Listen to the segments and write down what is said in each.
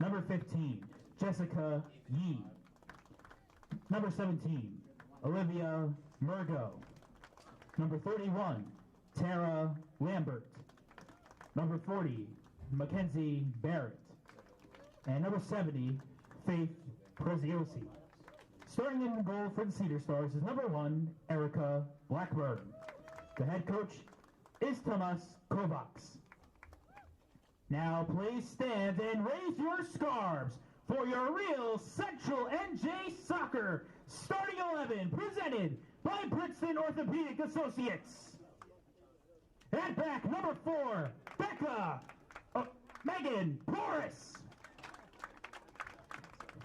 Number 15, Jessica Yee. Number 17, Olivia Murgo. Number 31, Tara Lambert. Number 40, Mackenzie Barrett. And number 70, Faith Preziosi. Starting in goal for the Cedar Stars is number 1, Erica Blackburn. The head coach is Tomas Kovacs. Now please stand and raise your scarves for your Real Central NJ Soccer starting 11 presented by Princeton Orthopedic Associates. At back, number 4, Megan Porras.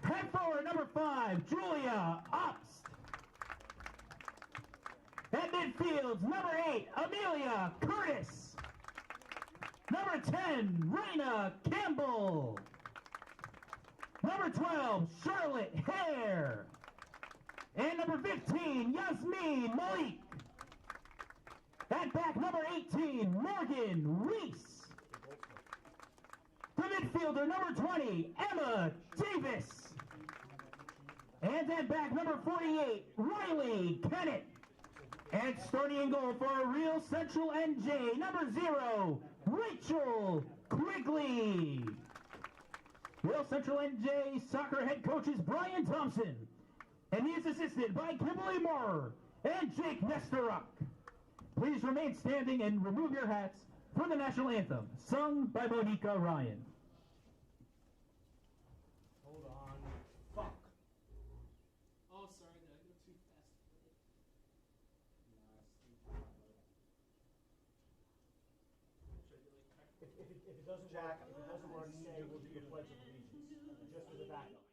Head forward, number 5, Julia Obst. At midfield, number 8, Amelia Curtis. Number 10, Raina Campbell. Number 12, Charlotte Hare. And number 15, Yasmin Malik. At back, number 18, Morgan Reese. The midfielder, number 20, Emma Davis. And at back, number 48, Riley Kenneth. And starting in goal for a Real Central NJ, number 0, Rachel Quigley. Real Central NJ soccer head coach is Brian Thompson. And he is assisted by Kimberly Moore and Jake Nesteruk. Please remain standing and remove your hats for the national anthem, sung by Monica Ryan. Hold on. Fuck. Oh, sorry, did I go too fast? If it doesn't work, say we'll do the Pledge of Allegiance, just for the backup.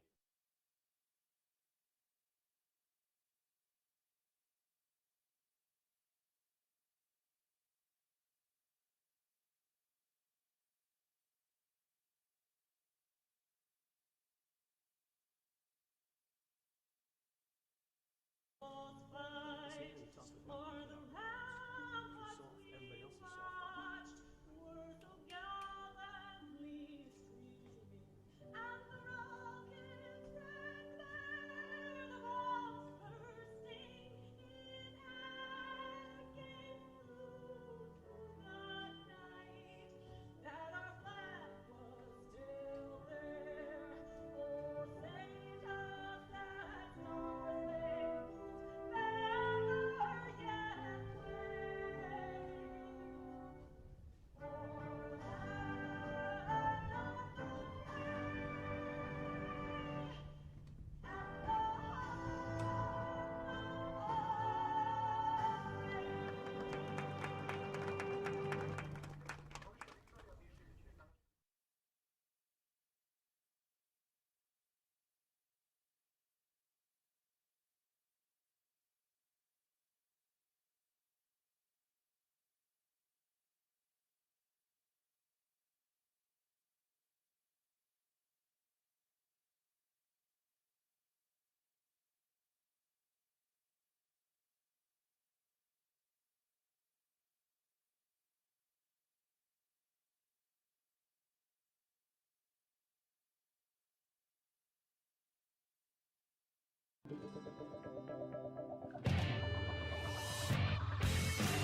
For the ramparts we watched were so gallantly streaming, and the rockets rang there, the bombs bursting in air came through the night, that our flag was still there. Oh, Saint us that star-spangled banner yet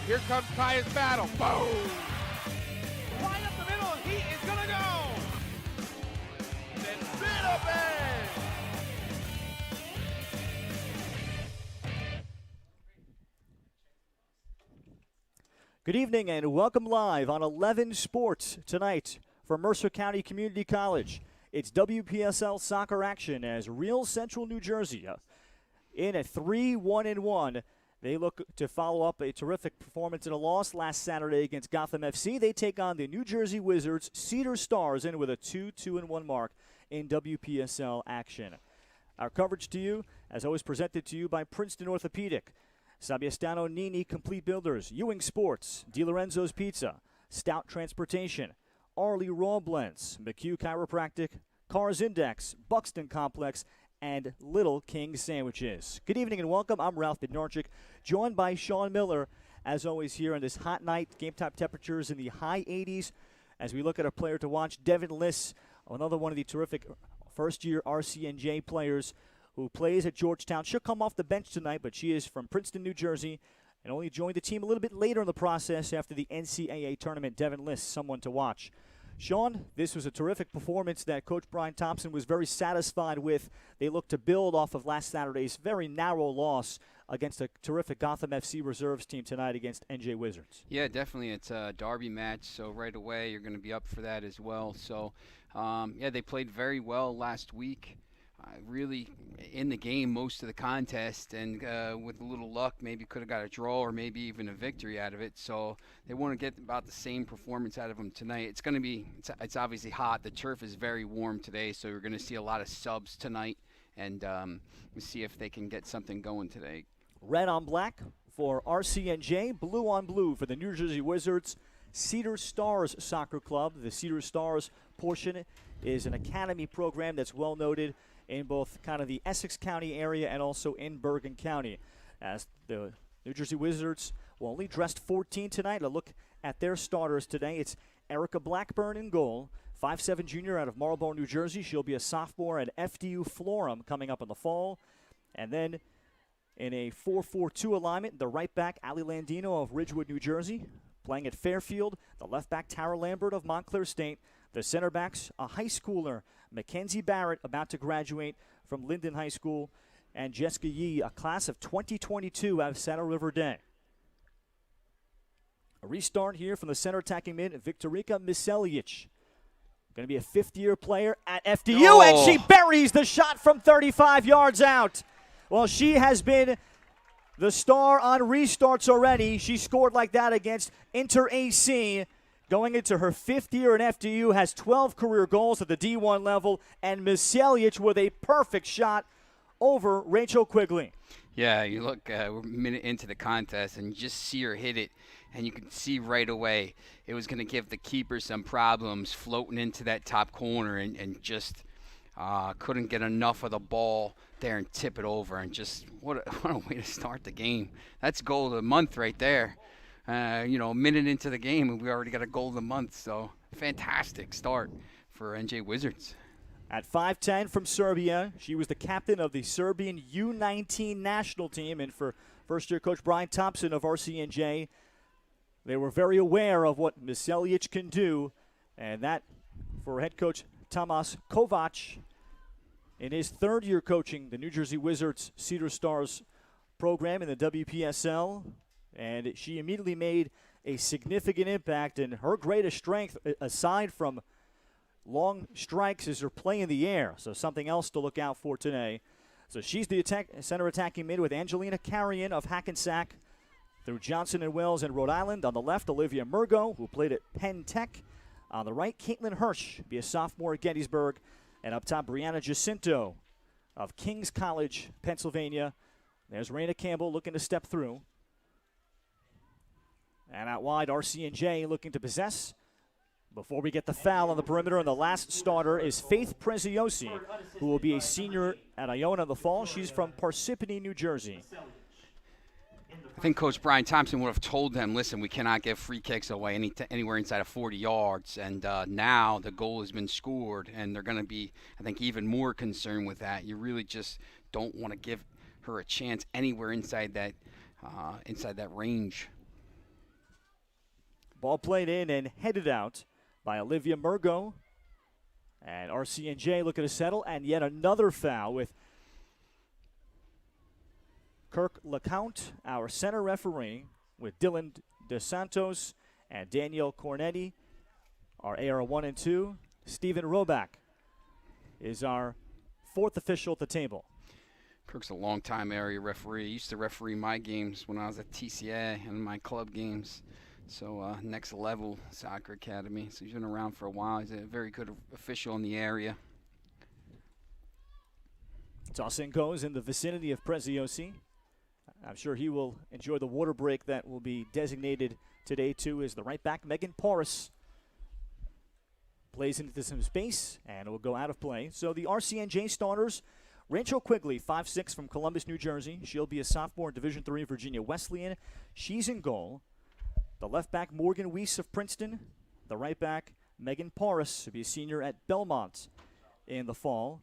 Here comes Kaya's battle. Boom! Right up the middle, and he is gonna go! Then bit up it! Good evening and welcome live on 11 Sports tonight from Mercer County Community College. It's WPSL soccer action as Real Central New Jersey in a 3-1-1. They look to follow up a terrific performance in a loss last Saturday against Gotham FC. They take on the New Jersey Wizards Cedar Stars in with a 2-2-1 mark in WPSL action. Our coverage to you, as always, presented to you by Princeton Orthopedic, Sabiestano Nini Complete Builders, Ewing Sports, DiLorenzo's Pizza, Stout Transportation, Arley Raw Blends, McHugh Chiropractic, Cars Index, Buxton Complex, and Little King Sandwiches. Good evening and welcome. I'm Ralph Bednarczyk, joined by Sean Miller, as always, here on this hot night. Game time temperatures in the high 80s. As we look at our player to watch, Devin Liss, another one of the terrific first-year RCNJ players who plays at Georgetown. She'll come off the bench tonight, but she is from Princeton, New Jersey, and only joined the team a little bit later in the process after the NCAA tournament. Devin Liss, someone to watch. Sean, this was a terrific performance that Coach Brian Thompson was very satisfied with. They looked to build off of last Saturday's very narrow loss against a terrific Gotham FC reserves team tonight against NJ Wizards. Yeah, definitely. It's a derby match, so right away you're going to be up for that as well. So, yeah, they played very well last week. Really in the game most of the contest, and with a little luck maybe could have got a draw or maybe even a victory out of it. So they want to get about the same performance out of them tonight. It's going to be it's obviously hot. The turf is very warm today, so you're going to see a lot of subs tonight, and we'll see if they can get something going today. Red on black for RCNJ, blue on blue for the New Jersey Wizards. Cedar Stars Soccer Club. The Cedar Stars portion is an academy program that's well noted in both kind of the Essex County area and also in Bergen County. As the New Jersey Wizards will only dressed 14 tonight. A look at their starters today. It's Erica Blackburn in goal, 5'7" junior out of Marlborough, New Jersey. She'll be a sophomore at FDU Florham coming up in the fall. And then in a 4-4-2 alignment, the right back, Ali Landino of Ridgewood, New Jersey, playing at Fairfield. The left back, Tara Lambert of Montclair State. The center backs, a high schooler, Mackenzie Barrett, about to graduate from Linden High School, and Jessica Yee, a class of 2022 out of Saddle River Day. A restart here from the center attacking mid, Viktorika Miselic. Going to be a fifth-year player at FDU, and she buries the shot from 35 yards out. Well, she has been the star on restarts already. She scored like that against Inter AC. Going into her fifth year in FDU, has 12 career goals at the D1 level, and Miselic with a perfect shot over Rachel Quigley. Yeah, you look we're a minute into the contest, and you just see her hit it, and you can see right away it was going to give the keeper some problems floating into that top corner, and just couldn't get enough of the ball there and tip it over. And just what a way to start the game. That's goal of the month right there. A minute into the game, and we already got a goal of the month. So fantastic start for NJ Wizards. At 5'10" from Serbia, she was the captain of the Serbian U19 national team. And for first-year coach Brian Thompson of RCNJ, they were very aware of what Miselic can do. And that for head coach Tomas Kovac in his third year coaching the New Jersey Wizards Cedar Stars program in the WPSL. And she immediately made a significant impact. And her greatest strength, aside from long strikes, is her play in the air. So something else to look out for today. So she's the center attacking mid with Angelina Carrion of Hackensack through Johnson and Wells in Rhode Island. On the left, Olivia Murgo, who played at Penn Tech. On the right, Caitlyn Hirsch, be a sophomore at Gettysburg. And up top, Brianna Jacinto of King's College, Pennsylvania. There's Raina Campbell looking to step through. And out wide, RCNJ looking to possess. Before we get the foul on the perimeter, and the last starter is Faith Preziosi, who will be a senior at Iona in the fall. She's from Parsippany, New Jersey. I think Coach Brian Thompson would have told them, listen, we cannot give free kicks away anywhere inside of 40 yards. And now the goal has been scored, and they're going to be, I think, even more concerned with that. You really just don't want to give her a chance anywhere inside that range. Ball played in and headed out by Olivia Murgo. And RCNJ looking to settle, and yet another foul with Kirk LeCount, our center referee, with Dylan DeSantos and Danielle Cornetti, our AR 1 and 2. Stephen Roback is our fourth official at the table. Kirk's a longtime area referee. He used to referee my games when I was at TCA and my club games. So next level soccer academy. So he's been around for a while. He's a very good official in the area. Tossing goes in the vicinity of Preziosi. I'm sure he will enjoy the water break that will be designated today, too, as the right back, Megan Porras, plays into some space and will go out of play. So the RCNJ starters, Rachel Quigley, 5'6", from Columbus, New Jersey. She'll be a sophomore in Division III Virginia Wesleyan. She's in goal. The left back, Morgan Weiss of Princeton. The right back, Megan Porras will be a senior at Belmont in the fall.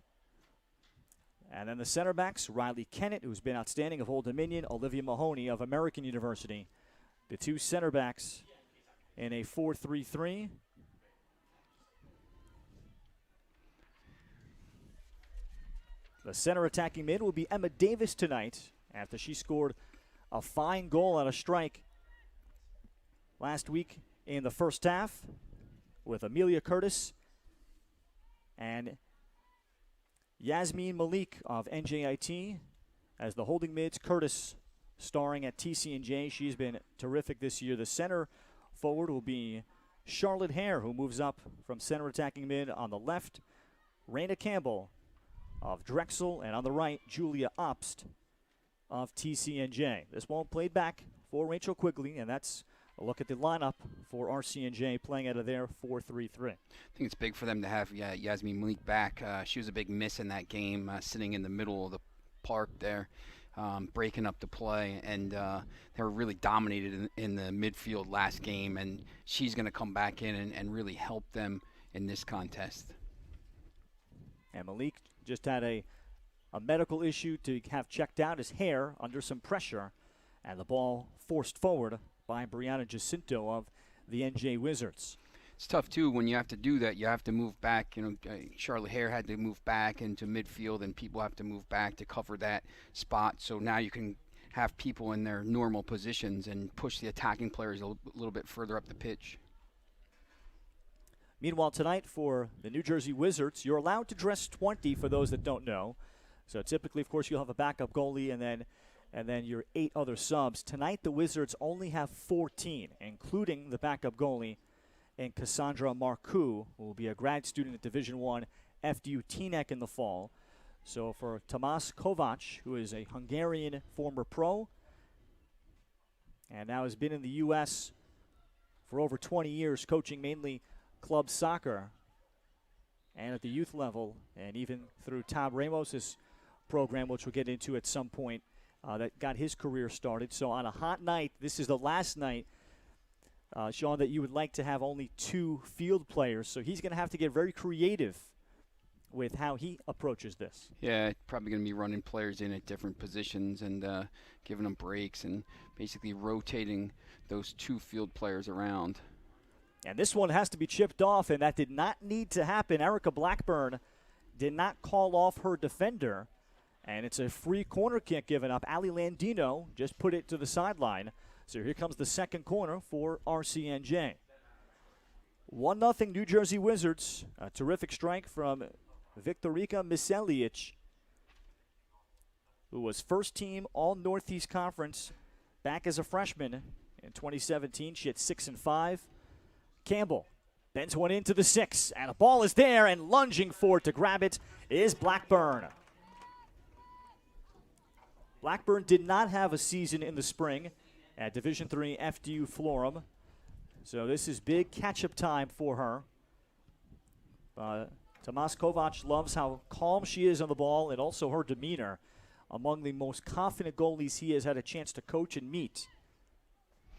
And then the center backs, Riley Kenneth, who's been outstanding of Old Dominion, Olivia Mahoney of American University. The two center backs in a 4-3-3. The center attacking mid will be Emma Davis tonight after she scored a fine goal on a strike last week in the first half with Amelia Curtis and Yasmin Malik of NJIT as the holding mids. Curtis starring at TCNJ. She's been terrific this year. The center forward will be Charlotte Hare, who moves up from center attacking mid on the left. Raina Campbell of Drexel, and on the right, Julia Obst of TCNJ. This one played back for Rachel Quigley, and that's a look at the lineup for RCNJ playing out of their 4-3-3. I think it's big for them to have Yasmin Malik back. She was a big miss in that game, sitting in the middle of the park there, breaking up the play, and they were really dominated in the midfield last game, and she's going to come back in and really help them in this contest. And Malik just had a medical issue to have checked out, his hair under some pressure, and the ball forced forward by Brianna Jacinto of the NJ Wizards. It's tough, too, when you have to do that. You have to move back. Charlotte Hare had to move back into midfield, and people have to move back to cover that spot. So now you can have people in their normal positions and push the attacking players a little bit further up the pitch. Meanwhile, tonight for the New Jersey Wizards, you're allowed to dress 20 for those that don't know. So typically, of course, you'll have a backup goalie and then your 8 other subs. Tonight, the Wizards only have 14, including the backup goalie and Cassandra Marku, who will be a grad student at Division I FDU TNEC in the fall. So for Tomas Kovac, who is a Hungarian former pro and now has been in the U.S. for over 20 years, coaching mainly club soccer and at the youth level, and even through Tom Ramos' program, which we'll get into at some point, that got his career started. So on a hot night, this is the last night, Sean, that you would like to have only 2 field players. So he's going to have to get very creative with how he approaches this. Yeah, probably going to be running players in at different positions and giving them breaks and basically rotating those 2 field players around. And this one has to be chipped off, and that did not need to happen. Erica Blackburn did not call off her defender, and it's a free corner kick given up. Ali Landino just put it to the sideline. So here comes the second corner for RCNJ. 1-0 New Jersey Wizards. A terrific strike from Viktorika Miselic, who was first team All-Northeast Conference back as a freshman in 2017. She had 6 and 5. Campbell bends one into the 6, and the ball is there, and lunging forward to grab it is Blackburn. Blackburn did not have a season in the spring at Division III FDU Florham, so this is big catch-up time for her. Tomas Kovac loves how calm she is on the ball and also her demeanor, among the most confident goalies he has had a chance to coach and meet.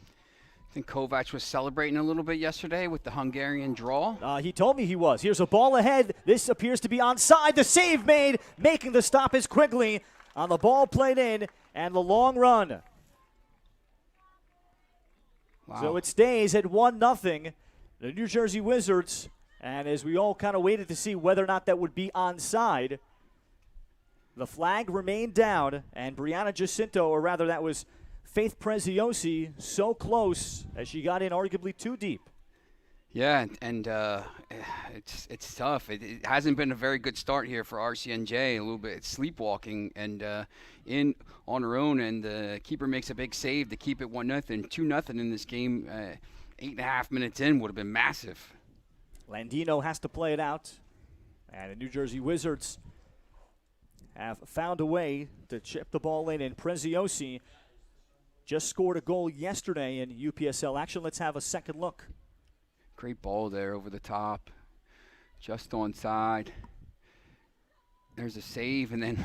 I think Kovac was celebrating a little bit yesterday with the Hungarian draw. He told me he was. Here's a ball ahead. This appears to be onside. The save made. Making the stop is Quigley on the ball played in and the long run. Wow. So it stays at 1-0. The New Jersey Wizards, and as we all kind of waited to see whether or not that would be onside, the flag remained down, and Brianna Jacinto, or rather that was Faith Preziosi, so close as she got in arguably too deep. Yeah, and it's tough. It hasn't been a very good start here for RCNJ. A little bit sleepwalking and in on her own, and the keeper makes a big save to keep it 1-0. 2-0 in this game. 8.5 minutes in would have been massive. Landino has to play it out, and the New Jersey Wizards have found a way to chip the ball in, and Preziosi just scored a goal yesterday in UPSL action. Let's have a second look. Great ball there over the top, just onside. There's a save, and then,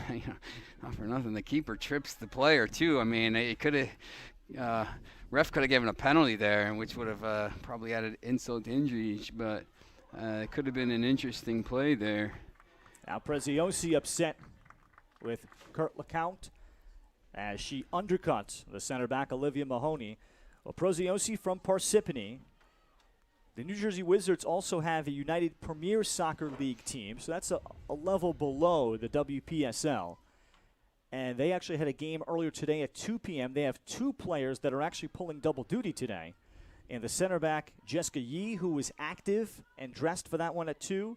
not for nothing, the keeper trips the player too. I mean, it could have, ref could have given a penalty there, which would have probably added insult to injury. But It could have been an interesting play there. Now Preziosi upset with Kurt LeCount as she undercuts the center back Olivia Mahoney. Well, Preziosi from Parsippany. The New Jersey Wizards also have a United Premier Soccer League team, so that's a level below the WPSL. And they actually had a game earlier today at 2 p.m. They have 2 players that are actually pulling double duty today. And the center back, Jessica Yee, who was active and dressed for that one at 2.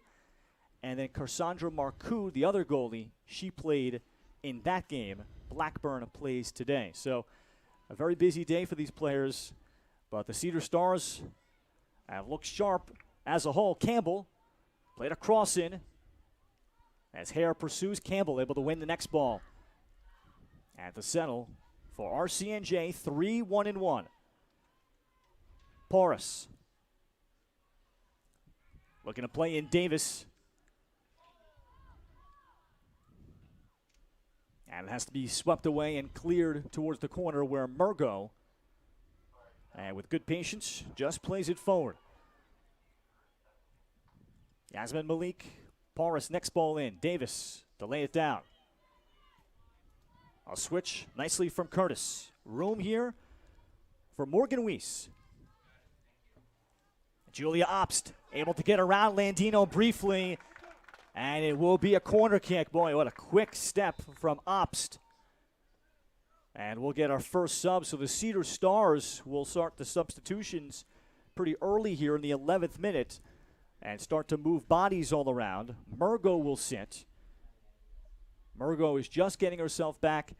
And then Cassandra Marku, the other goalie, she played in that game. Blackburn plays today. So a very busy day for these players. But the Cedar Stars look sharp as a whole. Campbell played a cross in. As Hare pursues, Campbell able to win the next ball. At the settle for RCNJ, 3-1-1. Porras looking to play in Davis. And it has to be swept away and cleared towards the corner where Murgo, and with good patience, just plays it forward. Yasmin Malik, Porras next ball in. Davis to lay it down. A switch nicely from Curtis. Room here for Morgan Weiss. Julia Obst able to get around Landino briefly. And it will be a corner kick. Boy, what a quick step from Obst. And we'll get our first sub. So the Cedar Stars will start the substitutions pretty early here in the 11th minute and start to move bodies all around. Murgo will sit. Murgo is just getting herself back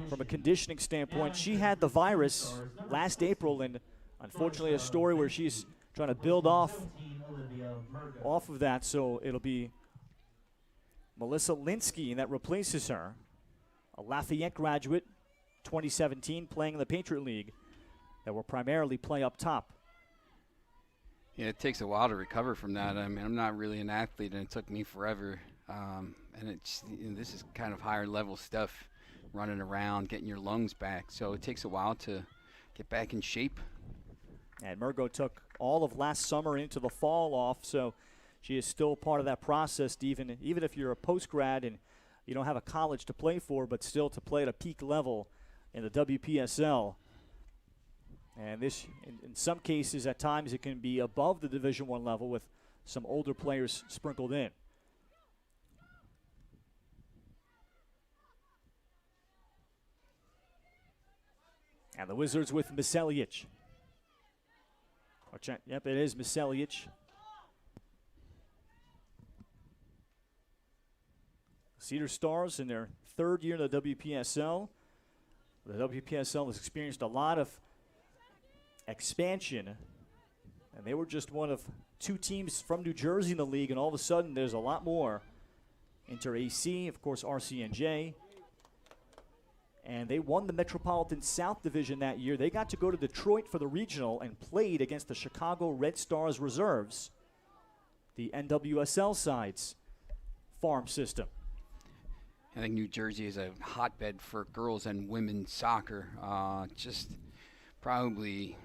from a conditioning standpoint. She had the virus last April, and unfortunately a story where she's trying to build off of that. So it'll be Melissa Linsky that replaces her, a Lafayette graduate, 2017, playing in the Patriot League, that will primarily play up top. Yeah, it takes a while to recover from that. I mean, I'm not really an athlete, and it took me forever. And it's, this is kind of higher level stuff, running around, getting your lungs back. So it takes a while to get back in shape. And Murgo took all of last summer into the fall off, so she is still part of that process, even if you're a post-grad and you don't have a college to play for, but still to play at a peak level in the WPSL. And this, in some cases, at times, it can be above the Division I level with some older players sprinkled in. And the Wizards with Miselic. Yep, it is Miselic. Cedar Stars in their 3rd year in the WPSL. The WPSL has experienced a lot of expansion, and they were just one of 2 teams from New Jersey in the league, and all of a sudden there's a lot more. Inter AC, of course, RCNJ. And they won the Metropolitan South Division that year. They got to go to Detroit for the regional and played against the Chicago Red Stars Reserves, the NWSL side's farm system. I think New Jersey is a hotbed for girls and women's soccer. Probably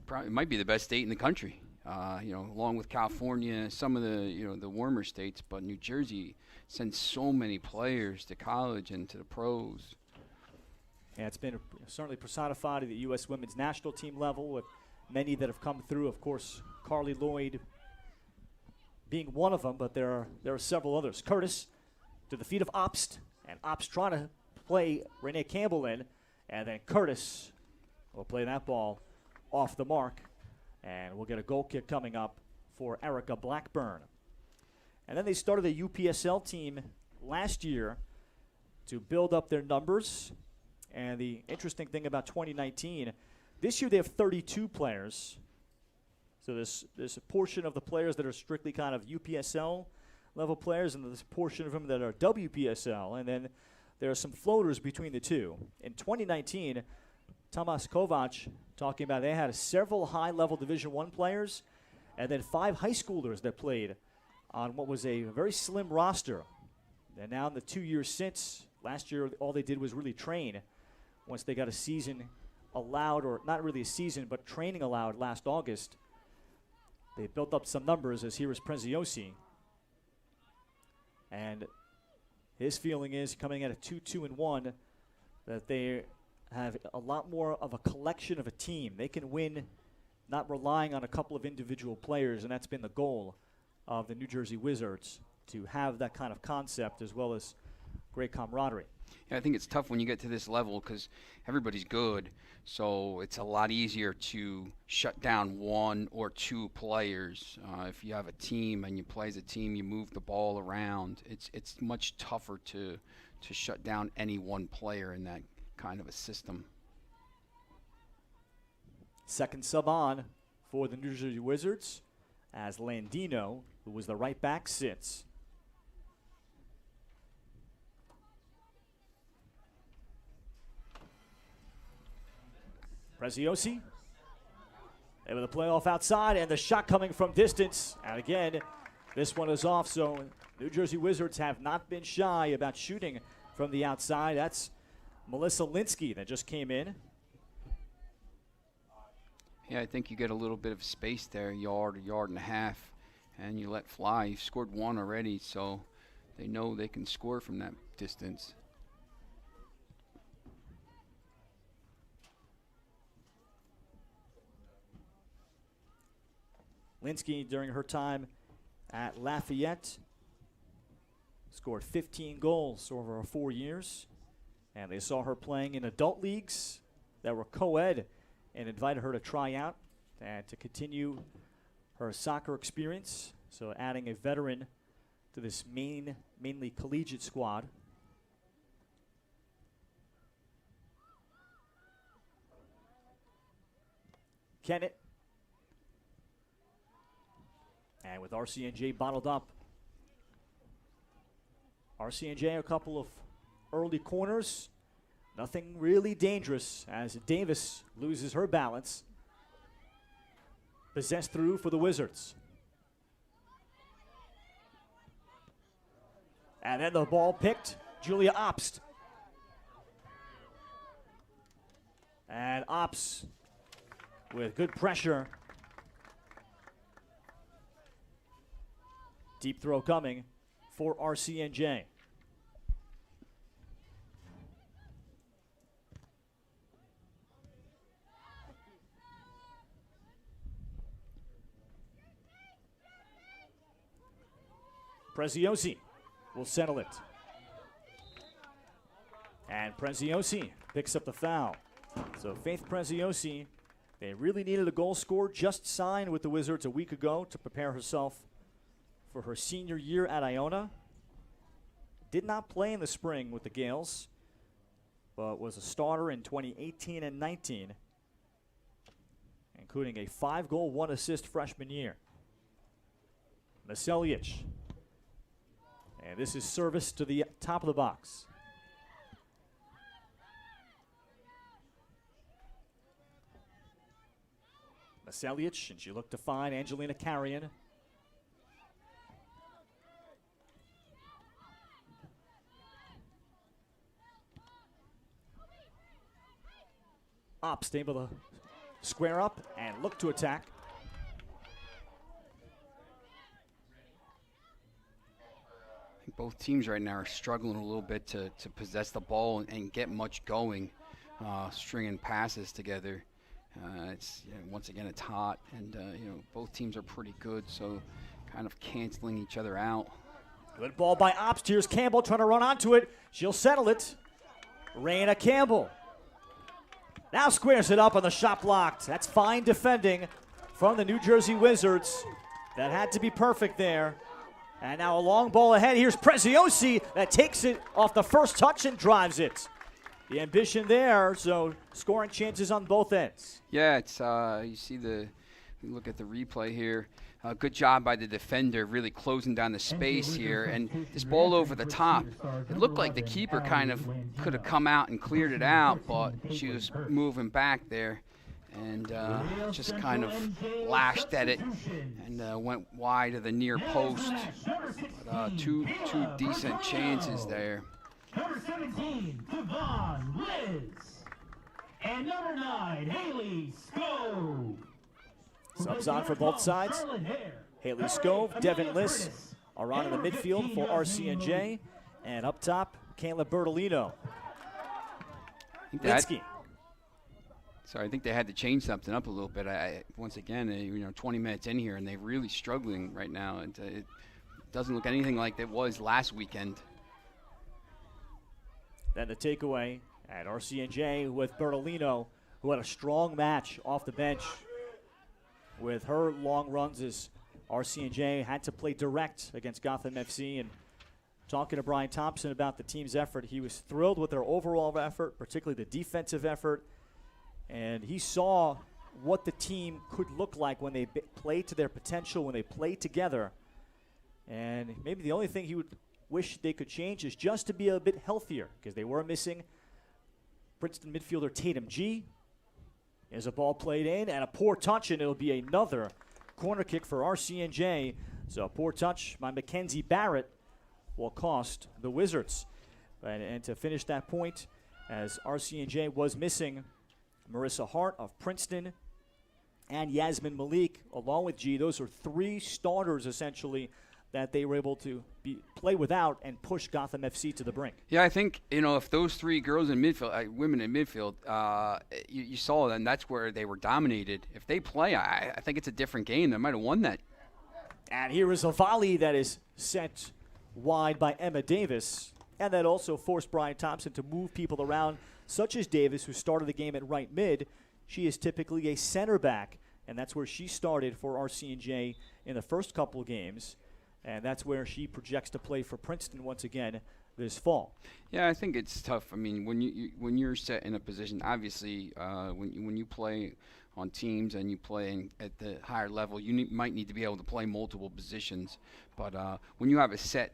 it might be the best state in the country. Along with California, some of the warmer states, but New Jersey sends so many players to college and to the pros. Yeah, it's been certainly personified at the U.S. women's national team level with many that have come through. Of course, Carly Lloyd being one of them, but there are several others. Curtis to the feet of Obst, and Obst trying to play Renee Campbell in, and then Curtis will play that ball off the mark, and we'll get a goal kick coming up for Erica Blackburn. And then they started a UPSL team last year to build up their numbers. And the interesting thing about 2019, this year they have 32 players. So there's a portion of the players that are strictly kind of UPSL level players, and there's a portion of them that are WPSL. And then there are some floaters between the two. In 2019, Tomas Kovac talking about they had several high-level Division I players and then 5 high schoolers that played on what was a very slim roster. And now in the 2 years since, last year all they did was really train. Once they got a season allowed, or not really a season, but training allowed last August. they built up some numbers, as here is Preziosi. And his feeling is, coming at a 2-2-1, that they have a lot more of a collection of a team. They can win not relying on a couple of individual players, and that's been the goal of the New Jersey Wizards, to have that kind of concept as well as great camaraderie. Yeah, I think it's tough when you get to this level because everybody's good, so it's a lot easier to shut down one or two players. If you have a team and you play as a team, you move the ball around. It's much tougher to shut down any one player in that kind of a system. Second sub on for the New Jersey Wizards as Landino, who was the right back, sits. Preziosi able to play off outside, and the shot coming from distance. And again, this one is off, so New Jersey Wizards have not been shy about shooting from the outside. That's Melissa Linsky that just came in. Yeah, I think you get a little bit of space there, a yard and a half, and you let fly. You've scored one already, so they know they can score from that distance. Linsky, during her time at Lafayette, scored 15 goals over 4 years. And they saw her playing in adult leagues that were co-ed and invited her to try out and to continue her soccer experience. So adding a veteran to this mainly collegiate squad. Kenneth. And with RCNJ bottled up. RCNJ a couple of early corners. Nothing really dangerous as Davis loses her balance. Possessed through for the Wizards. And then the ball picked. Julia Obst. And Obst with good pressure. Deep throw coming for RCNJ. Preziosi will settle it. And Preziosi picks up the foul. So Faith Preziosi, they really needed a goal scorer, just signed with the Wizards a week ago to prepare herself for her senior year at Iona. Did not play in the spring with the Gales, but was a starter in 2018 and 19, including a 5-goal, 1-assist freshman year. Maseljic. And this is service to the top of the box. Maseljic, and she looked to find Angelina Carrion. Obst able to square up and look to attack. I think both teams right now are struggling a little bit to possess the ball and get much going, stringing passes together. It's once again it's hot, and both teams are pretty good, so kind of canceling each other out. Good ball by Obst. Here's Campbell trying to run onto it. She'll settle it. Raina Campbell now squares it up on the shot blocked. That's fine defending from the New Jersey Wizards. That had to be perfect there. And now a long ball ahead. Here's Preziosi that takes it off the first touch and drives it. The ambition there, so scoring chances on both ends. Yeah, it's you look at the replay here. Good job by the defender, really closing down the space here. And this ball over the top, it looked like the keeper kind of could have come out and cleared it out, but she was moving back there and just kind of lashed at it and went wide of the near post. But, two decent chances there. Number 17, Devon Liz. And number 9, Haley Scoe. Subs on for both sides. Haley Scove, Devin Liss are on in the midfield for RCNJ. And up top, Kayla Bernalino. Linsky. Sorry, I think they had to change something up a little bit. Once again, 20 minutes in here, and they're really struggling right now. And it doesn't look anything like it was last weekend. Then the takeaway at RCNJ with Bernalino, who had a strong match off the bench with her long runs as RCNJ had to play direct against Gotham FC. And talking to Brian Thompson about the team's effort, he was thrilled with their overall effort, particularly the defensive effort. And he saw what the team could look like when they play to their potential, when they play together. And maybe the only thing he would wish they could change is just to be a bit healthier, because they were missing Princeton midfielder Tatum G. There's a ball played in, and a poor touch, and it'll be another corner kick for RCNJ. So a poor touch by Mackenzie Barrett will cost the Wizards. And to finish that point, as RCNJ was missing Marissa Hart of Princeton and Yasmin Malik, along with G. Those are three starters, essentially, that they were able to play without and push Gotham FC to the brink. Yeah, I think, if those three girls in midfield, women in midfield, you saw them, that's where they were dominated. If they play, I think it's a different game. They might have won that. And here is a volley that is sent wide by Emma Davis, and that also forced Brian Thompson to move people around, such as Davis, who started the game at right mid. She is typically a center back, and that's where she started for RCNJ in the first couple of games, and that's where she projects to play for Princeton once again this fall. Yeah, I think it's tough. I mean, when you're set in a position, obviously, when you play on teams and you play at the higher level, you might need to be able to play multiple positions. But when you have a set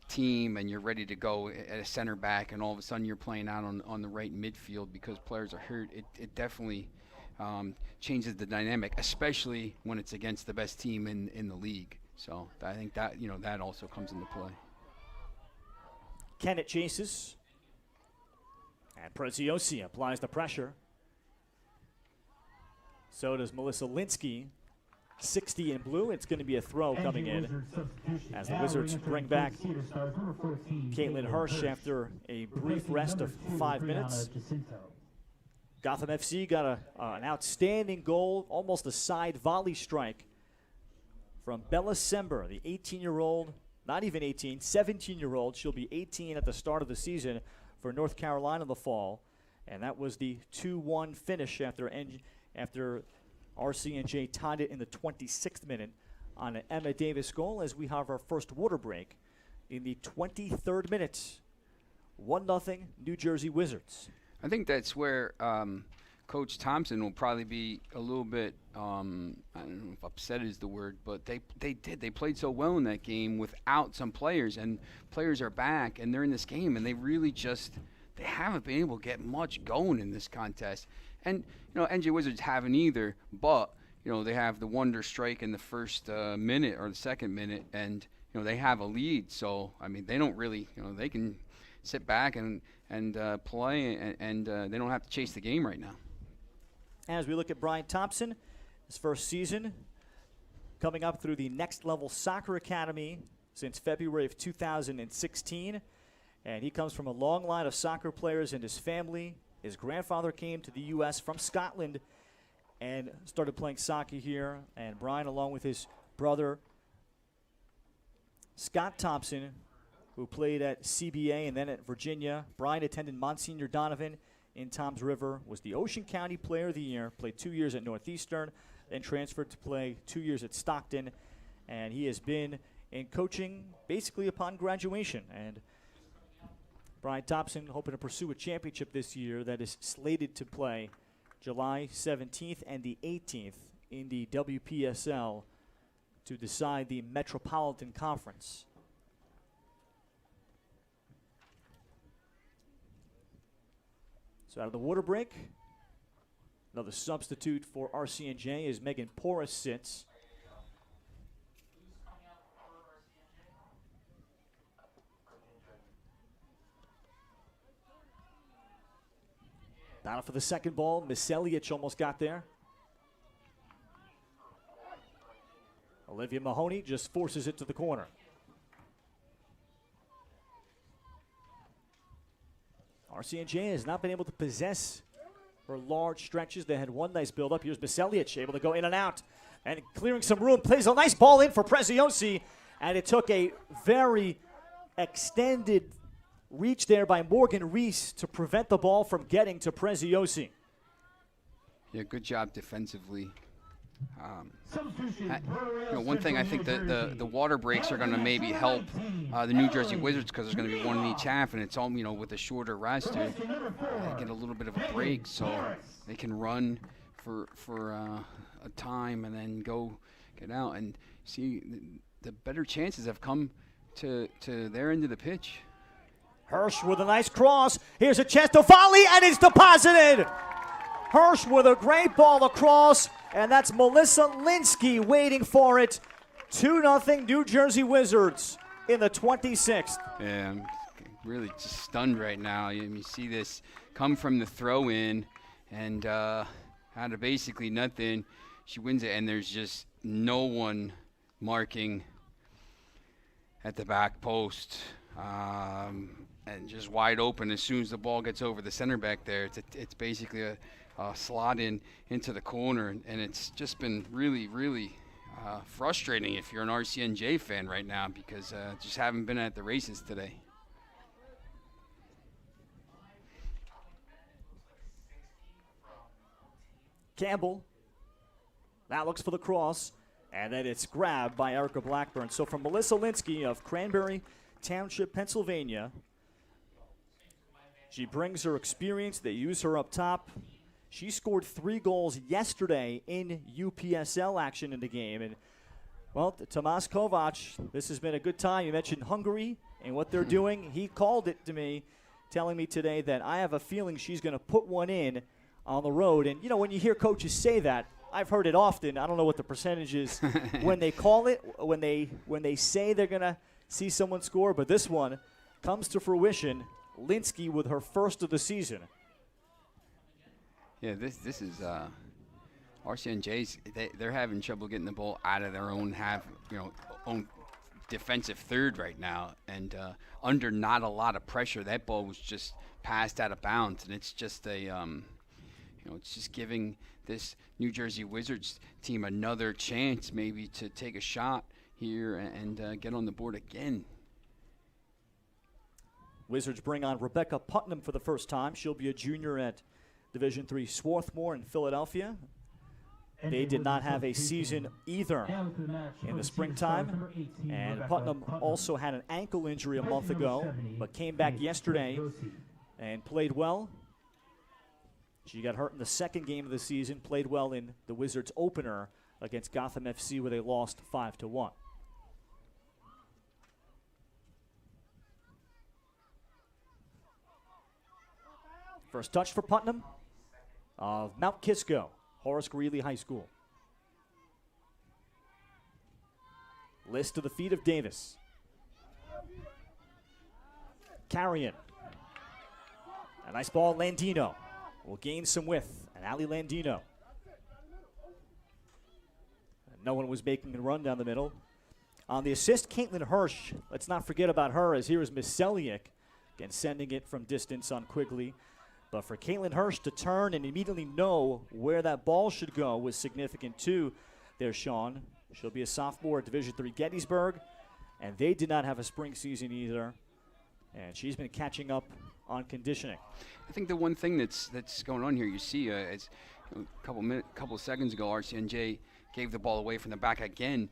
team and you're ready to go at a center back, and all of a sudden you're playing out on the right midfield because players are hurt, it definitely changes the dynamic, especially when it's against the best team in the league. So I think that that also comes into play. Kenneth chases, and Preziosi applies the pressure. So does Melissa Linsky. 60 in blue. It's going to be a throw coming in as the Wizards bring back Caitlyn Hirsch after a brief rest of 5 minutes. Gotham FC got an outstanding goal, almost a side volley strike from Bella Sember, the 18-year-old, not even 18, 17-year-old. She'll be 18 at the start of the season for North Carolina in the fall. And that was the 2-1 finish after RCNJ tied it in the 26th minute on an Emma Davis goal, as we have our first water break in the 23rd minute. 1-0 New Jersey Wizards. I think that's where Coach Thompson will probably be a little bit, I don't know if upset is the word, but they played so well in that game without some players, and players are back and they're in this game, and they really they haven't been able to get much going in this contest. And, NJ Wizards haven't either, but, they have the wonder strike in the first minute or the second minute, and, they have a lead. So, I mean, they don't really, they can sit back and play, and they don't have to chase the game right now. As we look at Brian Thompson, his first season coming up through the Next Level Soccer Academy since February of 2016. And he comes from a long line of soccer players in his family. His grandfather came to the U.S. from Scotland and started playing soccer here. And Brian, along with his brother, Scott Thompson, who played at CBA and then at Virginia. Brian attended Monsignor Donovan in Toms River, was the Ocean County Player of the Year, played 2 years at Northeastern, then transferred to play 2 years at Stockton. And he has been in coaching basically upon graduation. And Brian Thompson hoping to pursue a championship this year that is slated to play July 17th and the 18th in the WPSL to decide the Metropolitan Conference. So out of the water break, another substitute for RCNJ as Megan Porras sits. Down for the second ball. Miss Eliich almost got there. Olivia Mahoney just forces it to the corner. RCNJ has not been able to possess for large stretches. They had one nice build-up. Here's Miselic able to go in and out and clearing some room. Plays a nice ball in for Preziosi, and it took a very extended reach there by Morgan Reese to prevent the ball from getting to Preziosi. Yeah, good job defensively. One thing I think the water breaks are going to maybe help the New Jersey Wizards because there's going to be one in each half, and it's all with a shorter roster, get a little bit of a break so they can run for a time and then go get out. And see, the better chances have come to their end of the pitch. Hirsch with a nice cross. Here's a chance to volley, and it's deposited. Hirsch with a great ball across, and that's Melissa Linsky waiting for it. 2-0 New Jersey Wizards in the 26th. Yeah, I'm really just stunned right now. You see this come from the throw-in, and out of basically nothing, she wins it, and there's just no one marking at the back post. And just wide open as soon as the ball gets over the center back there. It's basically a slot into the corner, and it's just been really, really frustrating if you're an RCNJ fan right now because just haven't been at the races today. Campbell now looks for the cross, and then it's grabbed by Erica Blackburn. So from Melissa Linsky of Cranberry Township, Pennsylvania, she brings her experience. They use her up top. She scored 3 goals yesterday in UPSL action in the game. And, well, Tomas Kovac, this has been a good time. You mentioned Hungary and what they're doing. He called it to me, telling me today that I have a feeling she's going to put one in on the road. And, when you hear coaches say that, I've heard it often. I don't know what the percentage is when they call it, when they say they're going to see someone score. But this one comes to fruition. Linsky with her first of the season. Yeah, this is RCNJ's. They're having trouble getting the ball out of their own half, own defensive third right now, and under not a lot of pressure, that ball was just passed out of bounds, and it's just it's just giving this New Jersey Wizards team another chance maybe to take a shot here and get on the board again. Wizards bring on Rebecca Putnam for the first time. She'll be a junior at Division III Swarthmore in Philadelphia. They did not have a season either in the springtime. And Putnam also had an ankle injury a month ago, but came back yesterday and played well. She got hurt in the second game of the season, played well in the Wizards opener against Gotham FC where they lost 5-1. First touch for Putnam of Mount Kisco, Horace Greeley High School. List to the feet of Davis. Carrion. A nice ball, Landino will gain some width, and Ali Landino. And no one was making a run down the middle. On the assist, Caitlyn Hirsch. Let's not forget about her, as here is Miss Seliak, again sending it from distance on Quigley. But for Caitlyn Hirsch to turn and immediately know where that ball should go was significant too. There's Sean. She'll be a sophomore at Division III Gettysburg, and they did not have a spring season either. And she's been catching up on conditioning. I think the one thing that's going on here, you see, is a couple of seconds ago, RCNJ gave the ball away from the back again.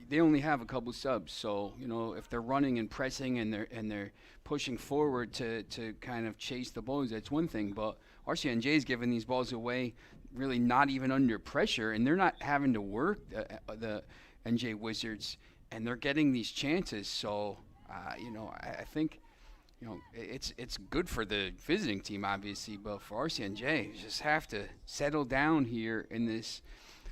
They only have a couple subs, so if they're running and pressing and they're pushing forward to kind of chase the balls, that's one thing. But RCNJ is giving these balls away, really not even under pressure, and they're not having to work the NJ Wizards, and they're getting these chances. So I think it's good for the visiting team, obviously, but for RCNJ, you just have to settle down here in this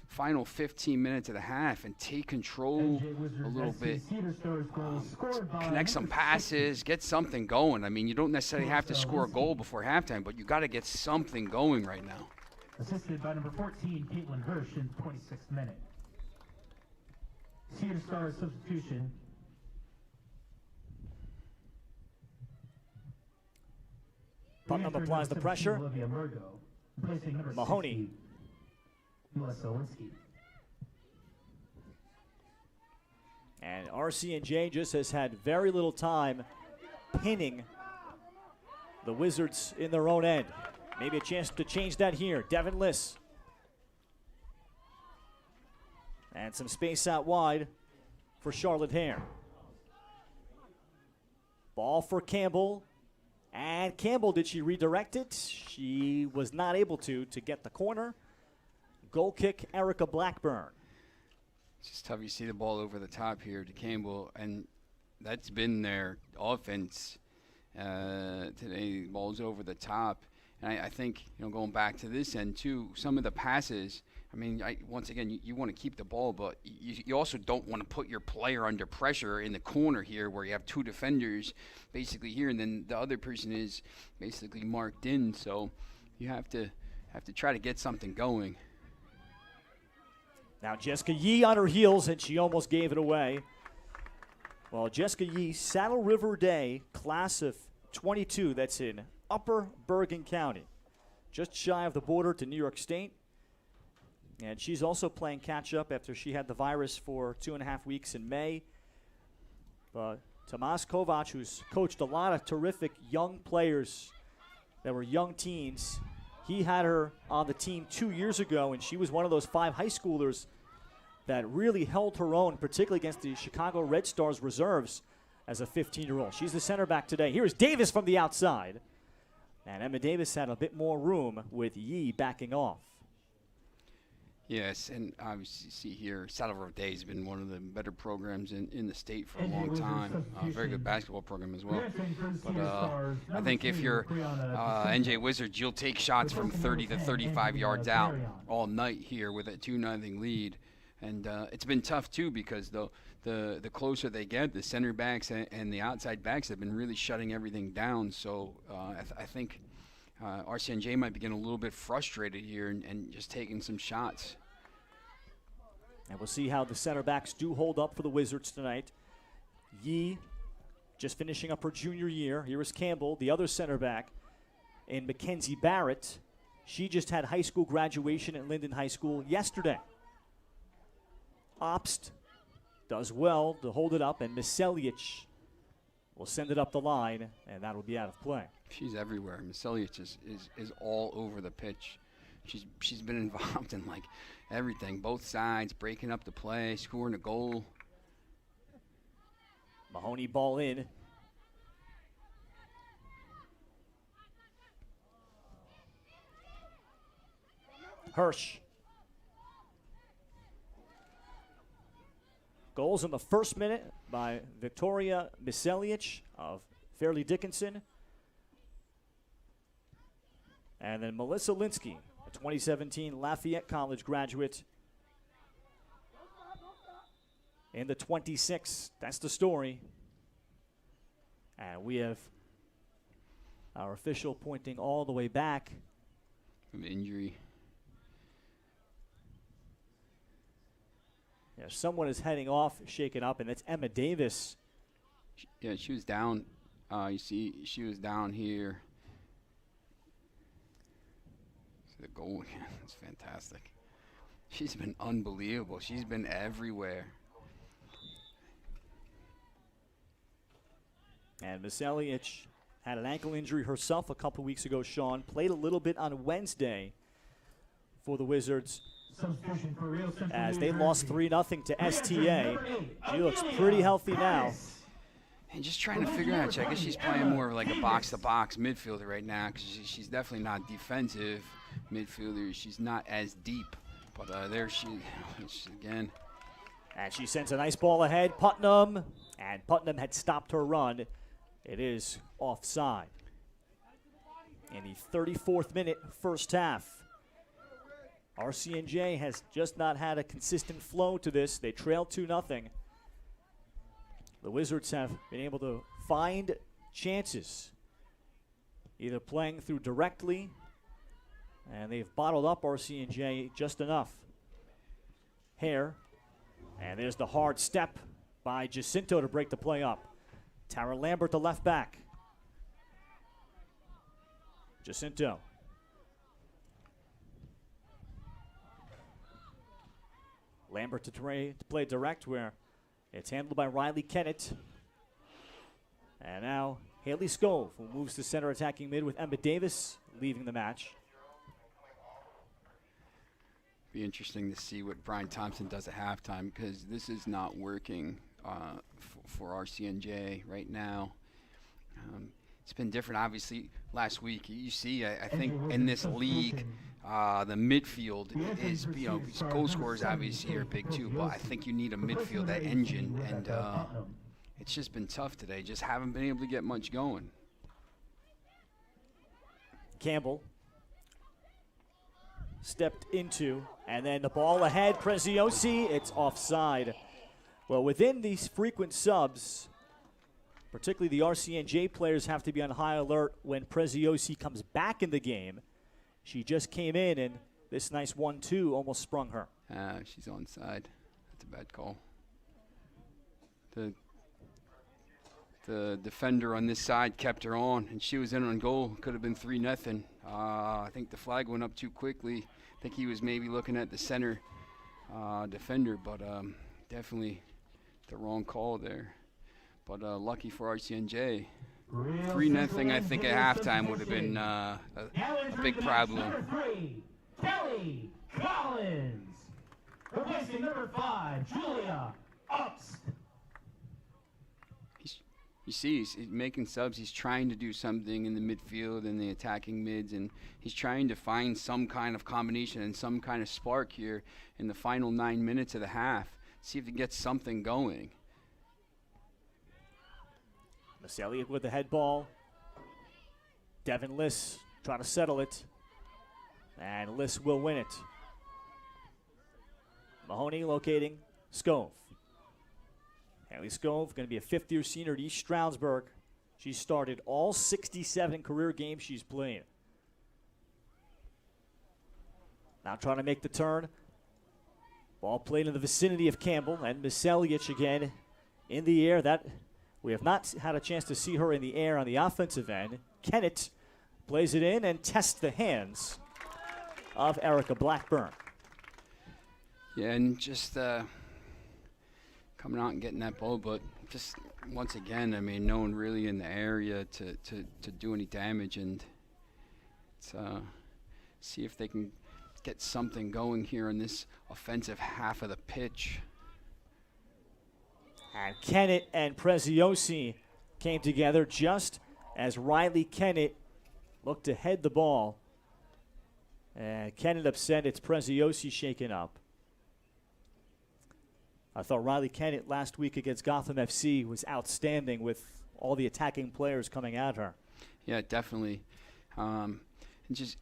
final 15 minutes of the half and take control a little bit, connect some passes, get something going. I mean, you don't necessarily have to score a goal before halftime, but you got to get something going right now. Assisted by number 14, Caitlyn Hirsch, in the 26th minute. Cedar Star substitution. Putnam applies the pressure. Olivia Murgo, replacing number Mahoney. 60, U.S. Owinski. And RC&J just has had very little time pinning the Wizards in their own end. Maybe a chance to change that here. Devin Liss. And some space out wide for Charlotte Hare. Ball for Campbell. And Campbell, did she redirect it? She was not able to get the corner. Goal kick, Erica Blackburn. It's just tough. You see the ball over the top here to Campbell, and that's been their offense today. The ball's over the top. And I think, going back to this end, too, some of the passes, I mean, once again, you want to keep the ball, but you also don't want to put your player under pressure in the corner here where you have two defenders basically here, and then the other person is basically marked in. So you have to try to get something going. Now Jessica Yee on her heels, and she almost gave it away. Well, Jessica Yee, Saddle River Day, class of 22, that's in Upper Bergen County, just shy of the border to New York State. And she's also playing catch-up after she had the virus for 2.5 weeks in May. But Tomas Kovac, who's coached a lot of terrific young players that were young teens, he had her on the team 2 years ago, and she was one of those 5 high schoolers that really held her own, particularly against the Chicago Red Stars reserves as a 15-year-old. She's the center back today. Here's Davis from the outside. And Emma Davis had a bit more room with Yee backing off. Yes, and obviously you see here, Saddle River Day has been one of the better programs in the state for a long time. Very good basketball program as well. But I think if you're NJ Wizards, you'll take shots from 30 to 35 yards out all night here with a 2-0 lead. And it's been tough, too, because the closer they get, the center backs and the outside backs have been really shutting everything down. So I think RCNJ might be getting a little bit frustrated here and just taking some shots. And we'll see how the center backs do hold up for the Wizards tonight. Yee just finishing up her junior year. Here is Campbell, the other center back, and Mackenzie Barrett. She just had high school graduation at Linden High School yesterday. Obst does well to hold it up, and Miselic will send it up the line, and that'll be out of play. She's everywhere. Miselic is all over the pitch. She's been involved in like everything, both sides, breaking up the play, scoring a goal. Mahoney ball in. Hirsch. Goals in the first minute by Victoria Miselic of Fairleigh Dickinson. And then Melissa Linsky, a 2017 Lafayette College graduate, in the 26th. That's the story. And we have our official pointing all the way back. From injury. Yeah, someone is heading off, shaken up, and it's Emma Davis. Yeah, she was down. You see, she was down here. See the goal again. It's fantastic. She's been unbelievable. She's been everywhere. And Miselic had an ankle injury herself a couple weeks ago, Sean. Played a little bit on Wednesday for the Wizards as they lost 3-0 to STA. She looks pretty healthy now. And just trying to figure out, I guess she's playing more of like a box-to-box midfielder right now because she's definitely not defensive midfielder. She's not as deep. But there she again. And she sends a nice ball ahead. Putnam. And Putnam had stopped her run. It is offside. In the 34th minute, first half. RCNJ has just not had a consistent flow to this. They trail 2-0. The Wizards have been able to find chances, either playing through directly, and they've bottled up RCNJ just enough. Hare And there's the hard step by Jacinto to break the play up. Tara Lambert, the left back. Jacinto. Lambert to play direct, where it's handled by Riley Kenneth. And now Haley Scove, who moves to center attacking mid with Emma Davis leaving the match. Be interesting to see what Brian Thompson does at halftime, because this is not working for RCNJ right now. It's been different, obviously. Last week, you see, I think in this league, the midfield is, goal scorers obviously are big too, but I think you need a midfield, that engine, and it's just been tough today. Just haven't been able to get much going. Campbell stepped into, and then the ball ahead, Preziosi, it's offside. Well, within these frequent subs, particularly the RCNJ players have to be on high alert when Preziosi comes back in the game. She just came in, and this nice 1-2 almost sprung her. She's onside. That's a bad call. The defender on this side kept her on, and she was in on goal. Could have been 3-0. I think the flag went up too quickly. I think he was maybe looking at the center defender, but definitely the wrong call there. But lucky for RCNJ. 3-0, I think, at halftime would have been a big problem. Number 3, Kelly Collins. Replacing number 5, Julia Upst. You see, he's making subs. He's trying to do something in the midfield and the attacking mids, and he's trying to find some kind of combination and some kind of spark here in the final 9 minutes of the half. See if he gets something going. Miss Elliott with the head ball. Devin Liss trying to settle it. And Liss will win it. Mahoney locating Scove. Haley Scove, going to be a fifth-year senior at East Stroudsburg. She started all 67 career games she's played. Now trying to make the turn. Ball played in the vicinity of Campbell, and Miss Elliott again in the air. That we have not had a chance to see her in the air on the offensive end. Kenneth plays it in and tests the hands of Erica Blackburn. Yeah, and just coming out and getting that ball, but just once again, I mean, no one really in the area to do any damage, and it's, see if they can get something going here in this offensive half of the pitch. And Kenneth and Preziosi came together just as Riley Kenneth looked to head the ball. And Kenneth upset, it's Preziosi shaken up. I thought Riley Kenneth last week against Gotham FC was outstanding with all the attacking players coming at her. Yeah, definitely. And